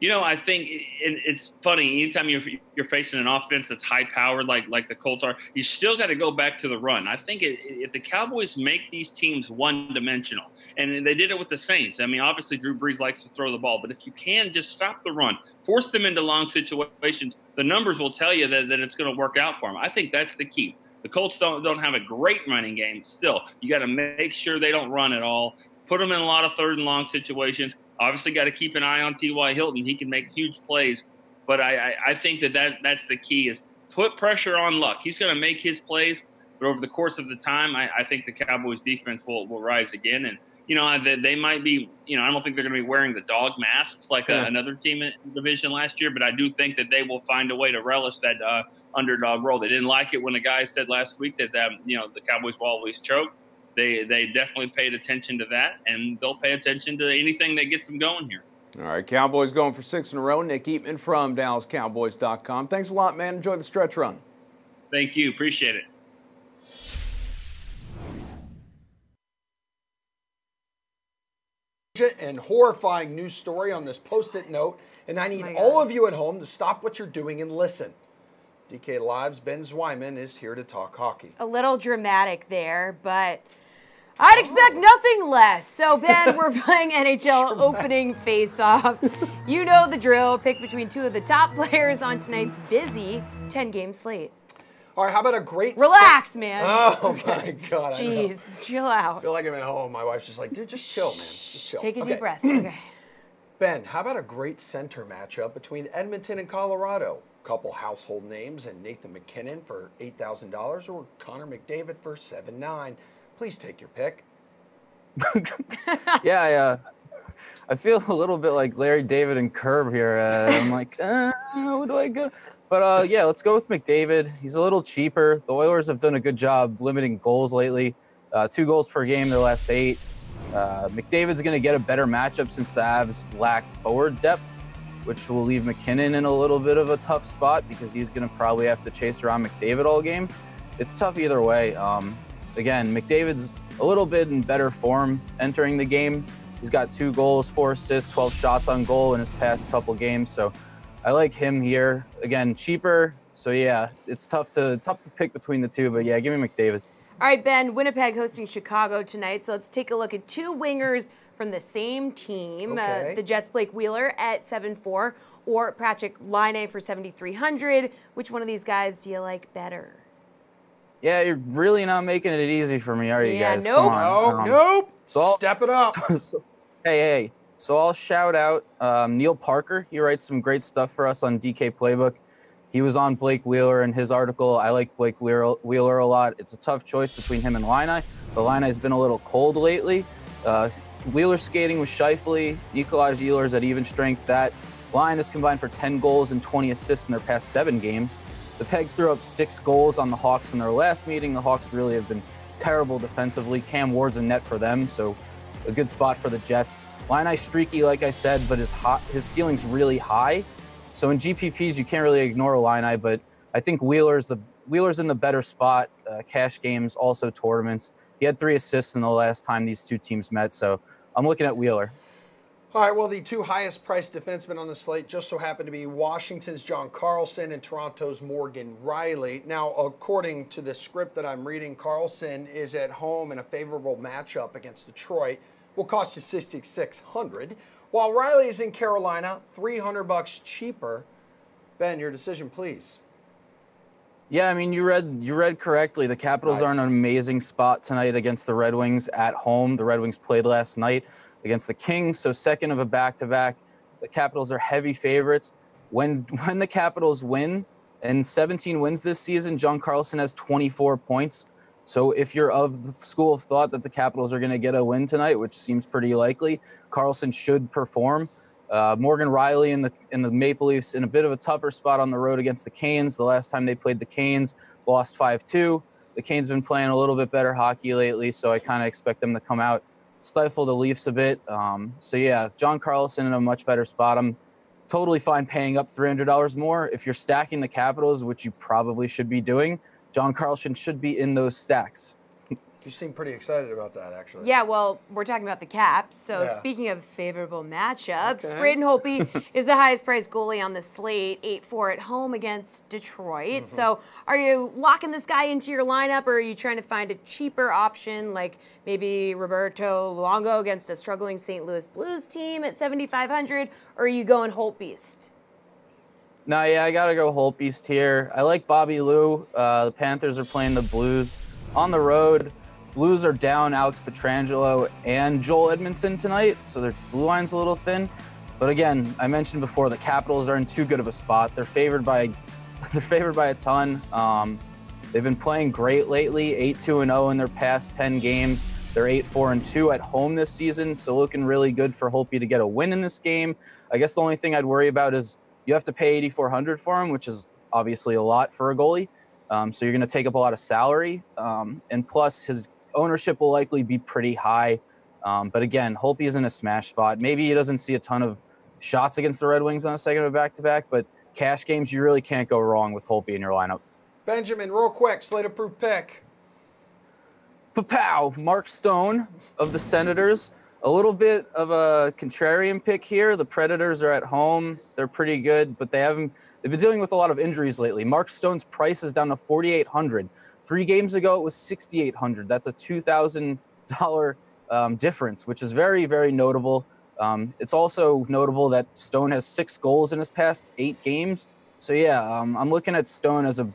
I think it's funny. Anytime you're facing an offense that's high-powered like the Colts are, you still got to go back to the run. I think if the Cowboys make these teams one-dimensional, and they did it with the Saints. I mean, obviously Drew Brees likes to throw the ball, but if you can just stop the run, force them into long situations, the numbers will tell you that it's going to work out for them. I think that's the key. The Colts don't have a great running game still. You got to make sure they don't run at all. Put them in a lot of third and long situations. Obviously, got to keep an eye on T.Y. Hilton. He can make huge plays. But I think that's the key is put pressure on Luck. He's going to make his plays. But over the course of the time, I think the Cowboys defense will rise again. And, they might be, I don't think they're going to be wearing the dog masks like another team in the division last year, but I do think that they will find a way to relish that underdog role. They didn't like it when the guy said last week that, the Cowboys will always choke. They definitely paid attention to that, and they'll pay attention to anything that gets them going here. All right, Cowboys going for 6 in a row. Nick Eatman from DallasCowboys.com. Thanks a lot, man. Enjoy the stretch run. Thank you. Appreciate it. And horrifying news story on this Post-it note, and I need all of you at home to stop what you're doing and listen. DK Live's Ben Zwyman is here to talk hockey. A little dramatic there, but I'd expect nothing less. So, Ben, we're playing NHL opening face-off. You know the drill. Pick between two of the top players on tonight's busy 10-game slate. All right, how about a great... Relax, man. Oh, my God. Jeez, chill out. I feel like I'm at home. My wife's just like, dude, just chill, man. Just chill. Take a deep breath. Okay. Ben, how about a great center matchup between Edmonton and Colorado? Couple household names, and Nathan McKinnon for $8,000 or Connor McDavid for $7,900. Please take your pick. Yeah, I feel a little bit like Larry David and Curb here. I'm like, who do I go? But yeah, let's go with McDavid. He's a little cheaper. The Oilers have done a good job limiting goals lately. 2 goals per game their last 8. McDavid's going to get a better matchup since the Avs lack forward depth, which will leave McKinnon in a little bit of a tough spot because he's going to probably have to chase around McDavid all game. It's tough either way. Again, McDavid's a little bit in better form entering the game. He's got 2 goals, 4 assists, 12 shots on goal in his past couple games. So I like him here. Again, cheaper. So yeah, it's tough to pick between the two, but yeah, give me McDavid. All right, Ben, Winnipeg hosting Chicago tonight. So let's take a look at 2 wingers from the same team. Okay. The Jets' Blake Wheeler at 7,400 or Patrick Laine for 7,300. Which one of these guys do you like better? Yeah, you're really not making it easy for me, are you guys? Nope. Come on. Nope. So step it up. Hey. So I'll shout out Neil Parker. He writes some great stuff for us on DK Playbook. He was on Blake Wheeler in his article. I like Blake Wheeler a lot. It's a tough choice between him and Laine, but Laine's been a little cold lately. Wheeler's skating with Scheifele. Nikolaj Ehlers at even strength. That line has combined for 10 goals and 20 assists in their past 7 games. The Peg threw up 6 goals on the Hawks in their last meeting. The Hawks really have been terrible defensively. Cam Ward's a net for them, so a good spot for the Jets. Laine streaky, like I said, but his ceiling's really high. So in GPPs, you can't really ignore Laine, but I think Wheeler's in the better spot. Cash games, also tournaments. He had 3 assists in the last time these 2 teams met, so I'm looking at Wheeler. All right, well, the 2 highest priced defensemen on the slate just so happen to be Washington's John Carlson and Toronto's Morgan Rielly. Now, according to the script that I'm reading, Carlson is at home in a favorable matchup against Detroit. Will cost you $6,600, while Rielly is in Carolina, $300 cheaper. Ben, your decision, please. Yeah, I mean, you read correctly. The Capitals are in an amazing spot tonight against the Red Wings at home. The Red Wings played last night against the Kings, so second of a back-to-back. The Capitals are heavy favorites. When the Capitals win, and 17 wins this season, John Carlson has 24 points. So if you're of the school of thought that the Capitals are going to get a win tonight, which seems pretty likely, Carlson should perform. Morgan Rielly in the Maple Leafs in a bit of a tougher spot on the road against the Canes. The last time they played the Canes, lost 5-2. The Canes been playing a little bit better hockey lately, so I kind of expect them to come out, stifle the Leafs a bit. So yeah, John Carlson in a much better spot. I'm totally fine paying up $300 more. If you're stacking the Capitals, which you probably should be doing, John Carlson should be in those stacks. You seem pretty excited about that, actually. Yeah, well, we're talking about the Caps. So Yeah. speaking of favorable matchups, Okay. Braden Holtby is the highest priced goalie on the slate, 8-4 at home against Detroit. So are you locking this guy into your lineup, or are you trying to find a cheaper option, like maybe Roberto Luongo against a struggling St. Louis Blues team at 7,500, or are you going Holtbeast? No, yeah, I got to go Holtbeast here. I like Bobby Lou. The Panthers are playing the Blues on the road. Blues are down Alex Pietrangelo and Joel Edmondson tonight, so their blue line's a little thin. But again, I mentioned before, the Capitals are in too good of a spot. They're favored by a ton. They've been playing great lately, 8-2-0 in their past 10 games. They're 8-4-2 at home this season, so looking really good for Holtby to get a win in this game. I guess the only thing I'd worry about is you have to pay $8,400 for him, which is obviously a lot for a goalie. So you're going to take up a lot of salary, and plus his ownership will likely be pretty high. But again, Holtby is in a smash spot. Maybe he doesn't see a ton of shots against the Red Wings on a second of a back-to-back, but cash games, you really can't go wrong with Holtby in your lineup. Benjamin, real quick, slate-approved pick. Papow, Mark Stone of the Senators. A little bit of a contrarian pick here. The Predators are at home. They're pretty good, but they've been dealing with a lot of injuries lately. Mark Stone's price is down to $4,800. 3 games ago, it was $6,800. That's a $2,000 difference, which is very, very notable. It's also notable that Stone has 6 goals in his past 8 games. So yeah, I'm looking at Stone as a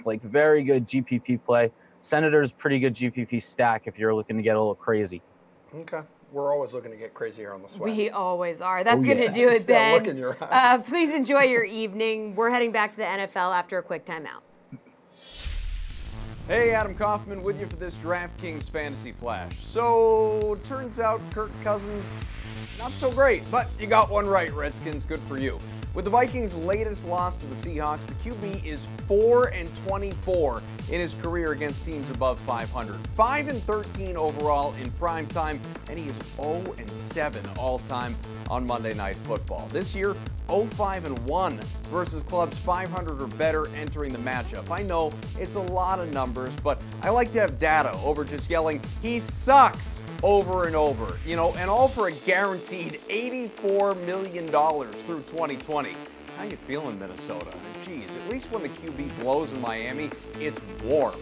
very good GPP play. Senators, pretty good GPP stack if you're looking to get a little crazy. Okay. We're always looking to get crazy here on the Sweat. We always are. That's going to do it, Ben. Look in your eyes. Please enjoy your evening. We're heading back to the NFL after a quick timeout. Hey, Adam Kaufman with you for this DraftKings Fantasy Flash. So, turns out Kirk Cousins, not so great, but you got one right, Redskins. Good for you. With the Vikings' latest loss to the Seahawks, the QB is 4-24 in his career against teams above 500. 5-13 overall in prime time, and he is 0-7 all-time on Monday Night Football. This year, 0-5-1 versus clubs 500 or better entering the matchup. I know it's a lot of numbers, but I like to have data over just yelling, "He sucks," over and over, and all for a guaranteed $84 million through 2020. How you feeling, Minnesota? Geez, at least when the QB blows in Miami, it's warm.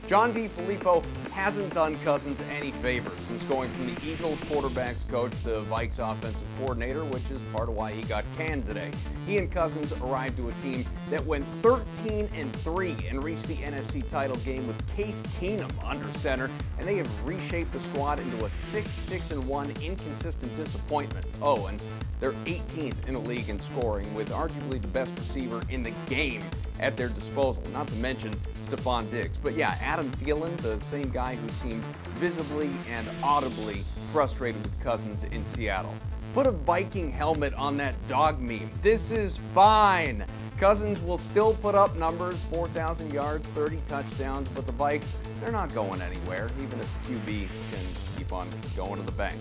John DeFilippo hasn't done Cousins any favors since going from the Eagles quarterbacks coach to Vikes offensive coordinator, which is part of why he got canned today. He and Cousins arrived to a team that went 13-3 and reached the NFC title game with Case Keenum under center, and they have reshaped the squad into a 6-1 inconsistent disappointment. Oh, and they're 18th in the league in scoring, with arguably the best receiver in the game at their disposal, not to mention Stephon Diggs. But yeah, Adam Thielen, the same guy who seemed visibly and audibly frustrated with Cousins in Seattle. Put a Viking helmet on that dog meme. This is fine. Cousins will still put up numbers, 4,000 yards, 30 touchdowns, but the Vikes, they're not going anywhere, even if QB can keep on going to the bank.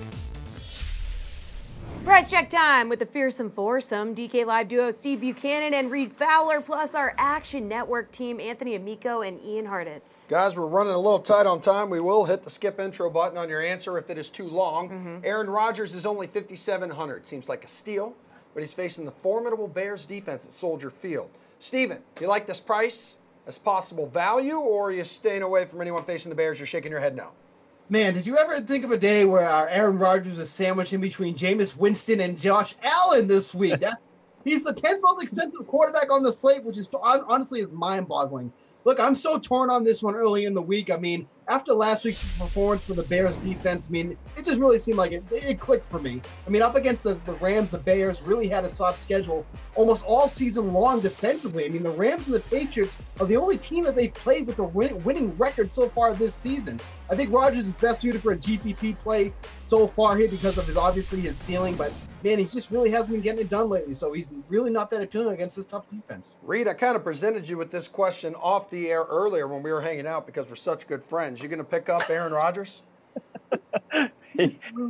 Price check time with the fearsome foursome, DK Live duo Steve Buchanan and Reed Fowler, plus our Action Network team, Anthony Amico and Ian Harditz. Guys, we're running a little tight on time. We will hit the skip intro button on your answer if it is too long. Aaron Rodgers is only 5,700. Seems like a steal, but he's facing the formidable Bears defense at Soldier Field. Steven, you like this price as possible value, or are you staying away from anyone facing the Bears? You're shaking your head no. Man, did you ever think of a day where our Aaron Rodgers is sandwiched in between Jameis Winston and Josh Allen this week? He's the 10th most expensive quarterback on the slate, which is honestly is mind-boggling. Look, I'm so torn on this one early in the week. I mean, after last week's performance for the Bears defense, I mean, it just really seemed like it clicked for me. I mean, up against the Rams, the Bears really had a soft schedule almost all season long defensively. I mean, the Rams and the Patriots are the only team that they've played with a winning record so far this season. I think Rodgers is best suited for a GPP play so far here because of his ceiling, but man, he just really hasn't been getting it done lately, so he's really not that appealing against this tough defense. Reed, I kind of presented you with this question off the air earlier when we were hanging out because we're such good friends. You going to pick up Aaron Rodgers?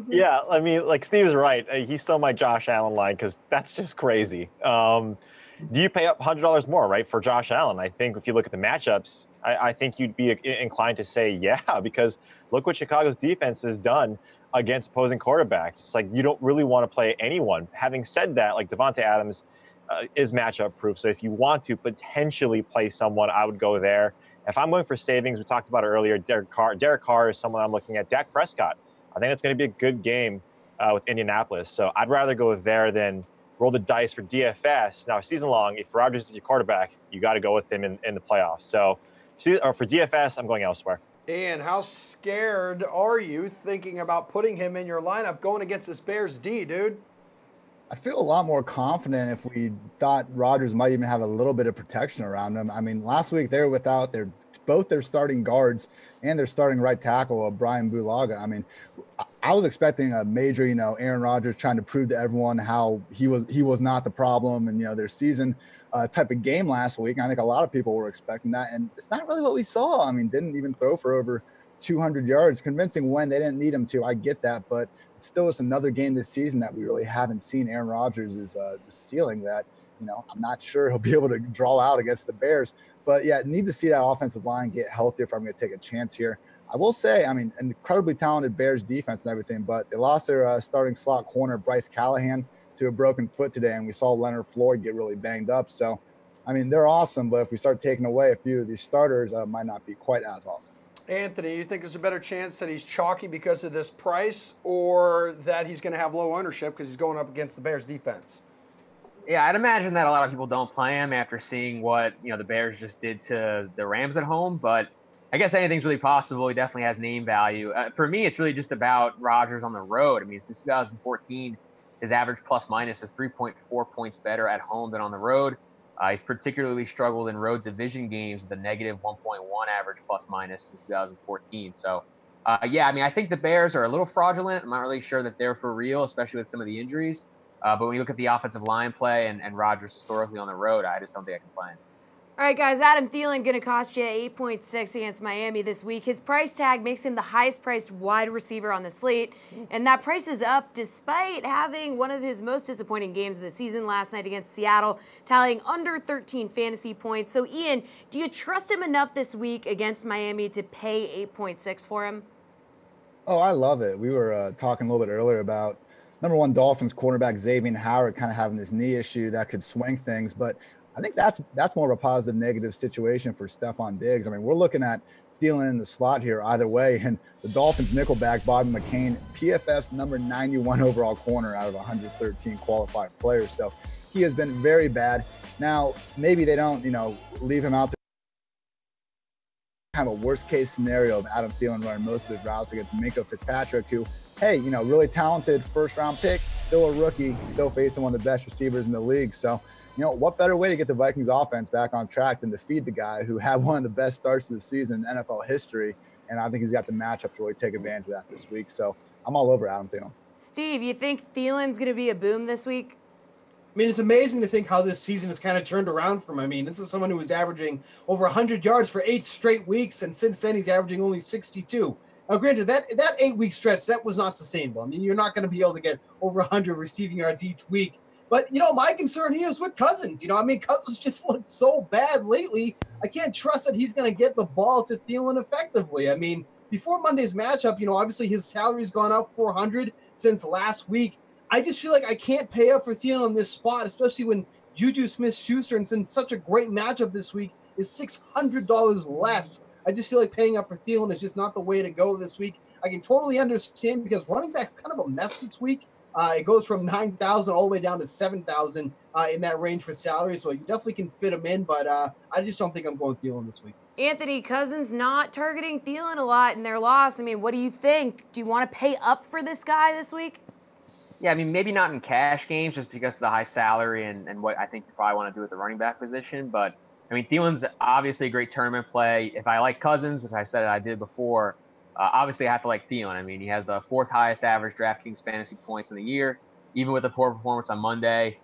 Yeah, I mean, like Steve's right. He stole my Josh Allen line because that's just crazy. Do you pay up $100 more, right, for Josh Allen? I think if you look at the matchups, I think you'd be inclined to say, yeah, because look what Chicago's defense has done against opposing quarterbacks. It's like you don't really want to play anyone. Having said that, like Devontae Adams is matchup proof. So if you want to potentially play someone, I would go there. If I'm going for savings, we talked about it earlier, Derek Carr is someone I'm looking at. Dak Prescott, I think it's going to be a good game with Indianapolis. So I'd rather go there than roll the dice for DFS. Now, season long, if Rodgers is your quarterback, you got to go with him in the playoffs. So for DFS, I'm going elsewhere. And how scared are you thinking about putting him in your lineup going against this Bears D, dude? I feel a lot more confident if we thought Rodgers might even have a little bit of protection around him. I mean, last week they were without both their starting guards and their starting right tackle, Brian Bulaga. I mean, I was expecting a major, Aaron Rodgers trying to prove to everyone how he was not the problem and, their season type of game last week. I think a lot of people were expecting that, and it's not really what we saw. I mean, didn't even throw for over 200 yards, convincing when they didn't need him to. I get that, but it's still just another game this season that we really haven't seen. Aaron Rodgers is just ceiling that. I'm not sure he'll be able to draw out against the Bears, but yeah, need to see that offensive line get healthier if I'm going to take a chance here. I will say, I mean, an incredibly talented Bears defense and everything, but they lost their starting slot corner, Bryce Callahan, to a broken foot today, and we saw Leonard Floyd get really banged up. So, I mean, they're awesome, but if we start taking away a few of these starters, might not be quite as awesome. Anthony, you think there's a better chance that he's chalky because of this price, or that he's going to have low ownership because he's going up against the Bears defense? Yeah, I'd imagine that a lot of people don't play him after seeing what the Bears just did to the Rams at home, but I guess anything's really possible. He definitely has name value. For me, it's really just about Rodgers on the road. I mean, since 2014, his average plus minus is 3.4 points better at home than on the road. He's particularly struggled in road division games with a negative 1.1 average plus minus since 2014. So, yeah, I mean, I think the Bears are a little fraudulent. I'm not really sure that they're for real, especially with some of the injuries. But when you look at the offensive line play and Rodgers historically on the road, I just don't think I can play him. All right, guys, Adam Thielen going to cost you 8.6 against Miami this week. His price tag makes him the highest-priced wide receiver on the slate, and that price is up despite having one of his most disappointing games of the season last night against Seattle, tallying under 13 fantasy points. So, Ian, do you trust him enough this week against Miami to pay 8.6 for him? Oh, I love it. We were talking a little bit earlier about number one Dolphins cornerback Xavier Howard kind of having this knee issue that could swing things, but I think that's more of a positive negative situation for Stephon Diggs. I mean, we're looking at Thielen in the slot here either way, and the Dolphins nickelback Bobby McCain, PFF's number 91 overall corner out of 113 qualified players. So he has been very bad. Now, maybe they don't, leave him out there. Have a worst case scenario of Adam Thielen running most of his routes against Minkah Fitzpatrick, who, hey, really talented first round pick, still a rookie, still facing one of the best receivers in the league. So, what better way to get the Vikings offense back on track than to feed the guy who had one of the best starts of the season in NFL history? And I think he's got the matchup to really take advantage of that this week. So I'm all over Adam Thielen. Steve, you think Thielen's going to be a boom this week? I mean, it's amazing to think how this season has kind of turned around for him. I mean, this is someone who was averaging over 100 yards for 8 straight weeks, and since then he's averaging only 62. Now, granted, that 8-week stretch, that was not sustainable. I mean, you're not going to be able to get over 100 receiving yards each week. But, my concern here is with Cousins. Cousins just looks so bad lately. I can't trust that he's going to get the ball to Thielen effectively. I mean, before Monday's matchup, obviously his salary's gone up $400 since last week. I just feel like I can't pay up for Thielen in this spot, especially when Juju Smith-Schuster, and in such a great matchup this week, is $600 less. I just feel like paying up for Thielen is just not the way to go this week. I can totally understand because running back's kind of a mess this week. It goes from 9,000 all the way down to 7,000 in that range for salary, so you definitely can fit him in, but I just don't think I'm going Thielen this week. Anthony, Cousins not targeting Thielen a lot in their loss. I mean, what do you think? Do you want to pay up for this guy this week? Yeah, I mean, maybe not in cash games just because of the high salary and what I think you probably want to do at the running back position, but I mean, Thielen's obviously a great tournament play. If I like Cousins, which I said I did before, obviously I have to like Thielen. I mean, he has the 4th highest average DraftKings fantasy points in the year, even with a poor performance on Monday.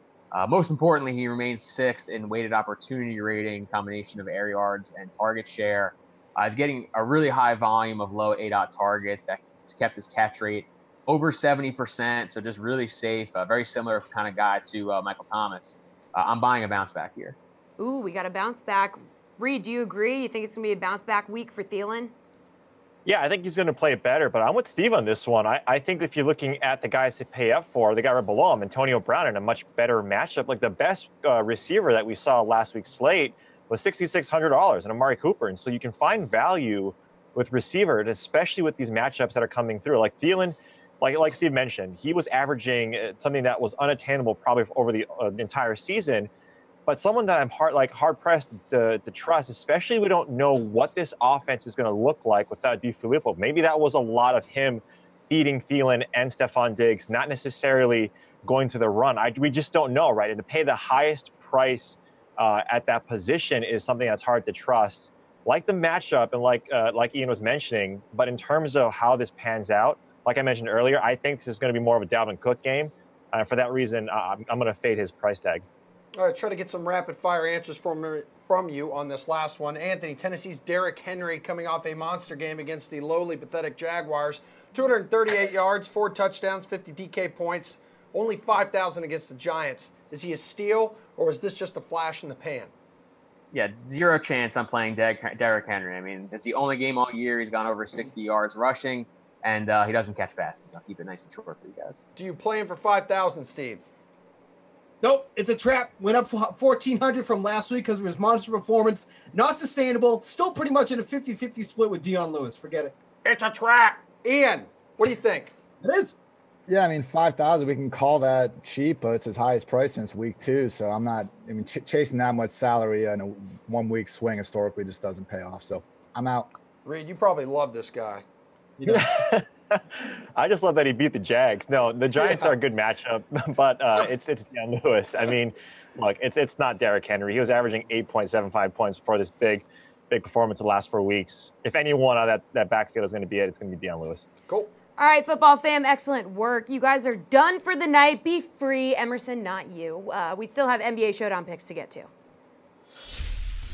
Most importantly, he remains 6th in weighted opportunity rating, combination of air yards and target share. He's getting a really high volume of low ADOT targets. That's kept his catch rate over 70%, so just really safe, very similar kind of guy to Michael Thomas. I'm buying a bounce back here. Ooh, we got a bounce back. Reed, do you agree? You think it's going to be a bounce back week for Thielen? Yeah, I think he's going to play it better, but I'm with Steve on this one. I think if you're looking at the guys to pay up for, the guy right below him, Antonio Brown, in a much better matchup. Like the best receiver that we saw last week's slate was $6,600 and Amari Cooper. And so you can find value with receiver, and especially with these matchups that are coming through. Like Thielen, like Steve mentioned, he was averaging something that was unattainable probably over the entire season. But someone that I'm hard-pressed to trust, especially we don't know what this offense is going to look like without DeFilippo. Maybe that was a lot of him feeding Thielen and Stephon Diggs, not necessarily going to the run. We just don't know, right? And to pay the highest price at that position is something that's hard to trust. Like the matchup and like Ian was mentioning, but in terms of how this pans out, like I mentioned earlier, I think this is going to be more of a Dalvin Cook game. For that reason, I'm going to fade his price tag. All right, try to get some rapid-fire answers from you on this last one. Anthony, Tennessee's Derrick Henry coming off a monster game against the lowly, pathetic Jaguars. 238 yards, 4 touchdowns, 50 DK points, only 5,000 against the Giants. Is he a steal, or is this just a flash in the pan? Yeah, zero chance I'm playing Derrick Henry. I mean, it's the only game all year he's gone over 60 yards rushing, and he doesn't catch passes. I'll keep it nice and short for you guys. Do you play him for 5,000, Steve? Nope, it's a trap. Went up 1,400 from last week because of his monster performance. Not sustainable. Still pretty much in a 50-50 split with Dion Lewis. Forget it. It's a trap. Ian, what do you think? It is. Yeah, I mean, 5,000, we can call that cheap, but it's his highest price since week 2. So I'm not, chasing that much salary in a 1 week swing historically just doesn't pay off. So I'm out. Reed, you probably love this guy. I just love that he beat the Jags. No, the Giants are a good matchup, but it's Dion Lewis. I mean, look, it's not Derrick Henry. He was averaging 8.75 points before this big performance the last 4 weeks. If anyone out of that backfield is going to be it, it's going to be Dion Lewis. Cool. All right, football fam, excellent work. You guys are done for the night. Be free. Emerson, not you. We still have NBA Showdown picks to get to.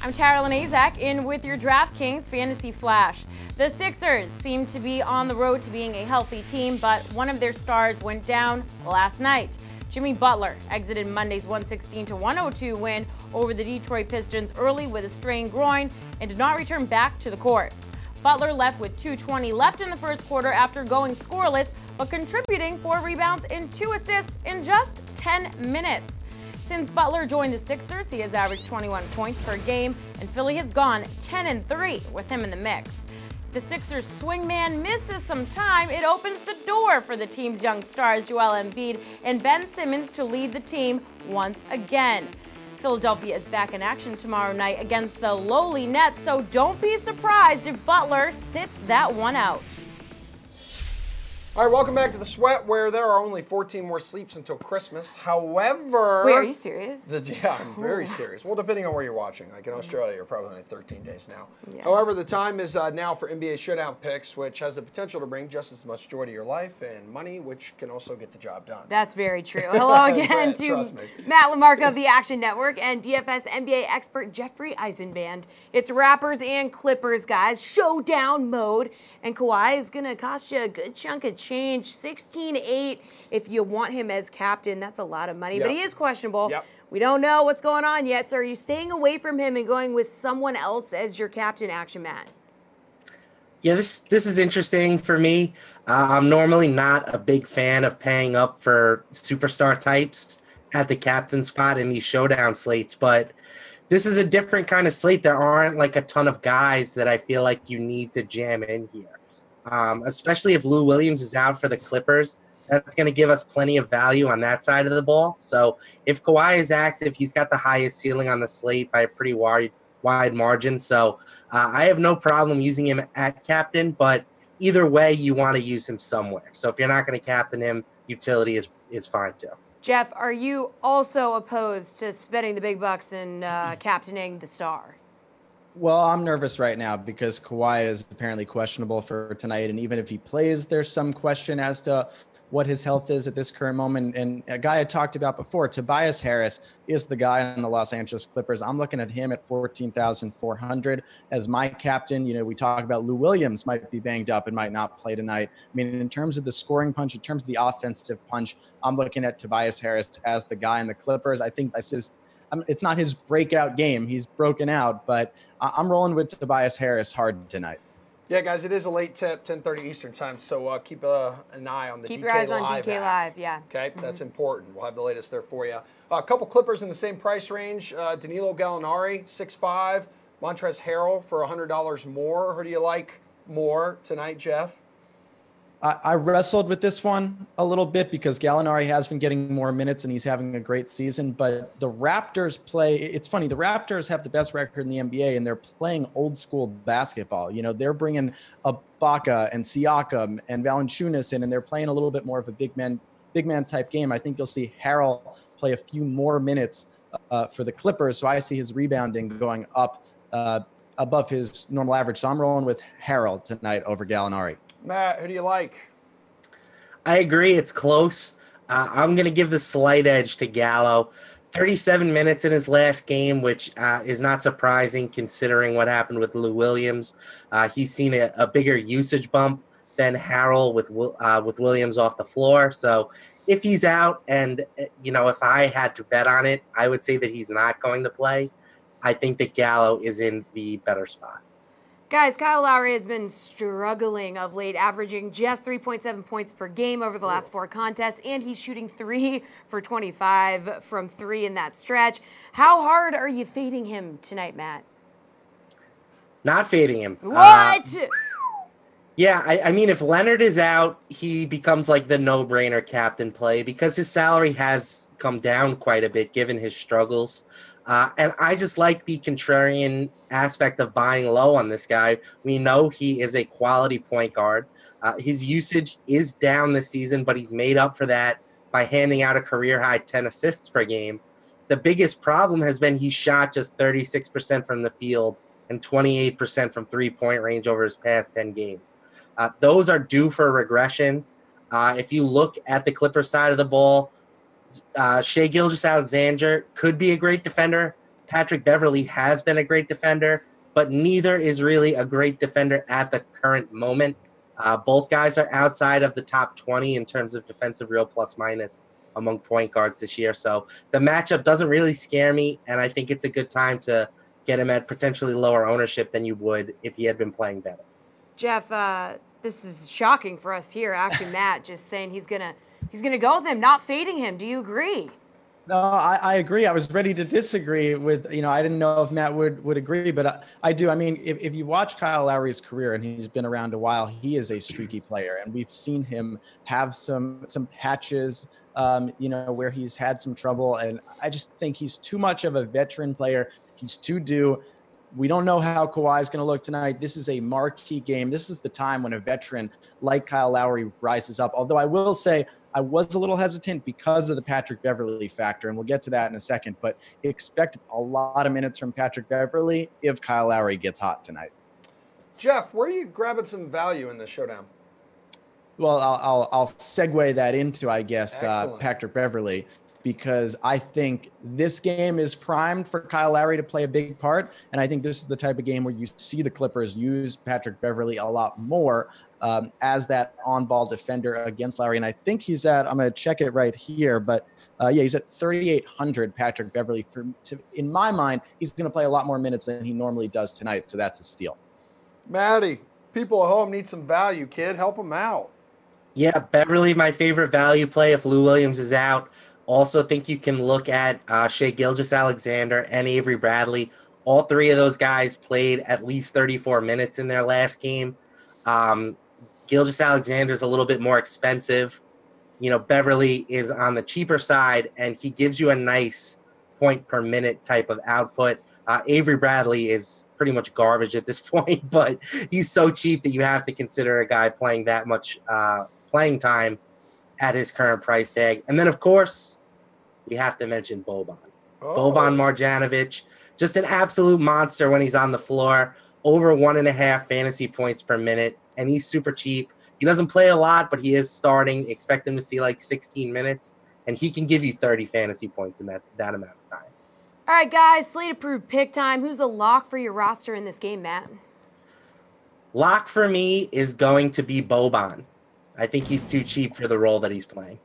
I'm Tara Lenazak in with your DraftKings Fantasy Flash. The Sixers seem to be on the road to being a healthy team, but one of their stars went down last night. Jimmy Butler exited Monday's 116-102 win over the Detroit Pistons early with a strained groin and did not return back to the court. Butler left with 2:20 left in the first quarter after going scoreless, but contributing 4 rebounds and 2 assists in just 10 minutes. Since Butler joined the Sixers, he has averaged 21 points per game, and Philly has gone 10-3 with him in the mix. If the Sixers swingman misses some time, it opens the door for the team's young stars Joel Embiid and Ben Simmons to lead the team once again. Philadelphia is back in action tomorrow night against the lowly Nets, so don't be surprised if Butler sits that one out. All right, welcome back to the Sweat, where there are only 14 more sleeps until Christmas. However... Wait, are you serious? Yeah, I'm very serious. Well, depending on where you're watching. Like in Australia, you're probably only 13 days now. Yeah. However, the time is now for NBA Showdown picks, which has the potential to bring just as much joy to your life and money, which can also get the job done. That's very true. Hello again to Matt Lamarca of the Action Network and DFS NBA expert Jeffrey Eisenband. It's Rappers and Clippers, guys. Showdown mode. And Kawhi is going to cost you a good chunk of change. 16-8 if you want him as captain. That's a lot of money, but he is questionable. We don't know what's going on yet, so are you staying away from him and going with someone else as your captain, Action Matt? Yeah, this is interesting for me. I'm normally not a big fan of paying up for superstar types at the captain spot in these showdown slates, but this is a different kind of slate. There aren't like a ton of guys that I feel like you need to jam in here, especially if Lou Williams is out for the Clippers. That's going to give us plenty of value on that side of the ball. So if Kawhi is active, he's got the highest ceiling on the slate by a pretty wide margin. So I have no problem using him at captain, but either way, you want to use him somewhere. So if you're not going to captain him, utility is fine too. Jeff, are you also opposed to spending the big bucks and captaining the star? Well, I'm nervous right now because Kawhi is apparently questionable for tonight. And even if he plays, there's some question as to what his health is at this current moment. And a guy I talked about before, Tobias Harris, is the guy on the Los Angeles Clippers. I'm looking at him at 14,400 as my captain. You know, we talk about Lou Williams might be banged up and might not play tonight. I mean, in terms of the scoring punch, in terms of the offensive punch, I'm looking at Tobias Harris as the guy in the Clippers. I think this is, it's not his breakout game. He's broken out, but I'm rolling with Tobias Harris hard tonight. Yeah, guys, it is a late tip, 10:30 Eastern time, so keep an eye on the DK Live. Keep your eyes on DK Live, yeah. Okay, that's important. We'll have the latest there for you. A couple Clippers in the same price range. Danilo Gallinari, 6'5". Montrezl Harrell for $100 more. Who do you like more tonight, Jeff? I wrestled with this one a little bit because Gallinari has been getting more minutes and he's having a great season. But the Raptors play, it's funny, the Raptors have the best record in the NBA and they're playing old school basketball. You know, they're bringing Ibaka and Siakam and Valanciunas in and they're playing a little bit more of a big man big man type game. I think you'll see Harrell play a few more minutes for the Clippers. So I see his rebounding going up above his normal average. So I'm rolling with Harrell tonight over Gallinari. Matt, who do you like? I agree. It's close. I'm going to give the slight edge to Gallo. 37 minutes in his last game, which is not surprising considering what happened with Lou Williams. He's seen a bigger usage bump than Harrell with Williams off the floor. So if he's out, and if I had to bet on it, I would say that he's not going to play. I think that Gallo is in the better spot. Guys, Kyle Lowry has been struggling of late, averaging just 3.7 points per game over the last 4 contests, and he's shooting 3 for 25 from 3 in that stretch. How hard are you fading him tonight, Matt? Not fading him. What? Yeah, I mean, if Leonard is out, he becomes like the no-brainer captain play because his salary has come down quite a bit given his struggles. And I just like the contrarian aspect of buying low on this guy. We know he is a quality point guard. His usage is down this season, but he's made up for that by handing out a career-high 10 assists per game. The biggest problem has been he shot just 36% from the field and 28% from three-point range over his past 10 games. Those are due for regression. If you look at the Clippers side of the ball, Shai Gilgeous-Alexander could be a great defender. Patrick Beverley has been a great defender, but neither is really a great defender at the current moment. Both guys are outside of the top 20 in terms of defensive real plus minus among point guards this year. So the matchup doesn't really scare me, and I think it's a good time to get him at potentially lower ownership than you would if he had been playing better. Jeff, this is shocking for us here. Actually, Matt just saying he's gonna go with him, not fading him. Do you agree? No, I agree. I was ready to disagree with, I didn't know if Matt would agree, but I do. I mean, if you watch Kyle Lowry's career, and he's been around a while, he is a streaky player, and we've seen him have some patches, where he's had some trouble, and I just think he's too much of a veteran player. He's too due. We don't know how Kawhi is going to look tonight. This is a marquee game. This is the time when a veteran like Kyle Lowry rises up. Although I will say I was a little hesitant because of the Patrick Beverley factor, and we'll get to that in a second. But expect a lot of minutes from Patrick Beverley if Kyle Lowry gets hot tonight. Jeff, where are you grabbing some value in this showdown? Well, I'll segue that into, I guess, Patrick Beverley, because I think this game is primed for Kyle Lowry to play a big part. And I think this is the type of game where you see the Clippers use Patrick Beverley a lot more as that on-ball defender against Lowry. And I think he's at, I'm going to check it right here, but he's at 3,800 Patrick Beverley. In my mind, he's going to play a lot more minutes than he normally does tonight. So that's a steal. Maddie, people at home need some value, kid. Help them out. Yeah, Beverley, my favorite value play if Lou Williams is out. Also think you can look at Shai Gilgeous-Alexander and Avery Bradley. All three of those guys played at least 34 minutes in their last game. Gilgeous-Alexander is a little bit more expensive. Beverley is on the cheaper side, and he gives you a nice point per minute type of output. Avery Bradley is pretty much garbage at this point, but he's so cheap that you have to consider a guy playing that much playing time at his current price tag. And then, of course, we have to mention Boban. Boban Marjanovic, just an absolute monster when he's on the floor, over 1.5 fantasy points per minute, and he's super cheap. He doesn't play a lot, but he is starting. Expect him to see like 16 minutes, and he can give you 30 fantasy points in that amount of time. All right, guys, slate-approved pick time. Who's the lock for your roster in this game, Matt? Lock for me is going to be Boban. I think he's too cheap for the role that he's playing.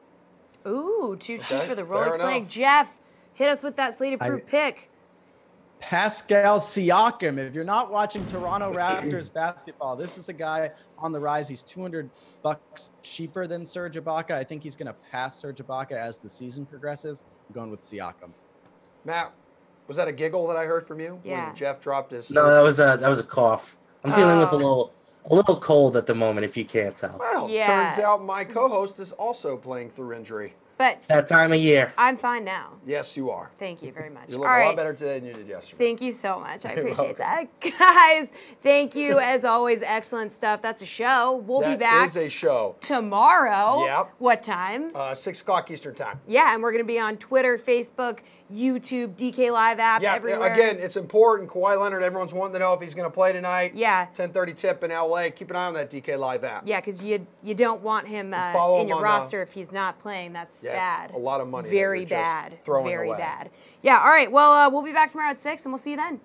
Ooh, too cheap for the role he's playing. Jeff, hit us with that slate-approved pick. Pascal Siakam. If you're not watching Toronto Raptors basketball, this is a guy on the rise. He's $200 cheaper than Serge Ibaka. I think he's going to pass Serge Ibaka as the season progresses. I'm going with Siakam. Matt, was that a giggle that I heard from you? Yeah. When Jeff dropped his... No, that was a cough. I'm dealing with a little cold at the moment, if you can't tell. Well, turns out my co-host is also playing through injury. But that time of year. I'm fine now. Yes, you are. Thank you very much. You look All a right. lot better today than you did yesterday. Thank you so much. I appreciate that. Guys, thank you as always. Excellent stuff. That's a show. We'll be back. That is a show. Tomorrow. Yep. What time? 6 o'clock Eastern time. Yeah, and we're going to be on Twitter, Facebook, YouTube, DK Live app, everywhere. Again, it's important. Kawhi Leonard, everyone's wanting to know if he's going to play tonight. Yeah. 10:30 tip in LA. Keep an eye on that DK Live app. Yeah, because you don't want him Follow in him your on, roster if he's not playing. That's bad. It's a lot of money. Very that you're just bad. throwing Very away. bad. Yeah, all right. Well, we'll be back tomorrow at 6, and we'll see you then.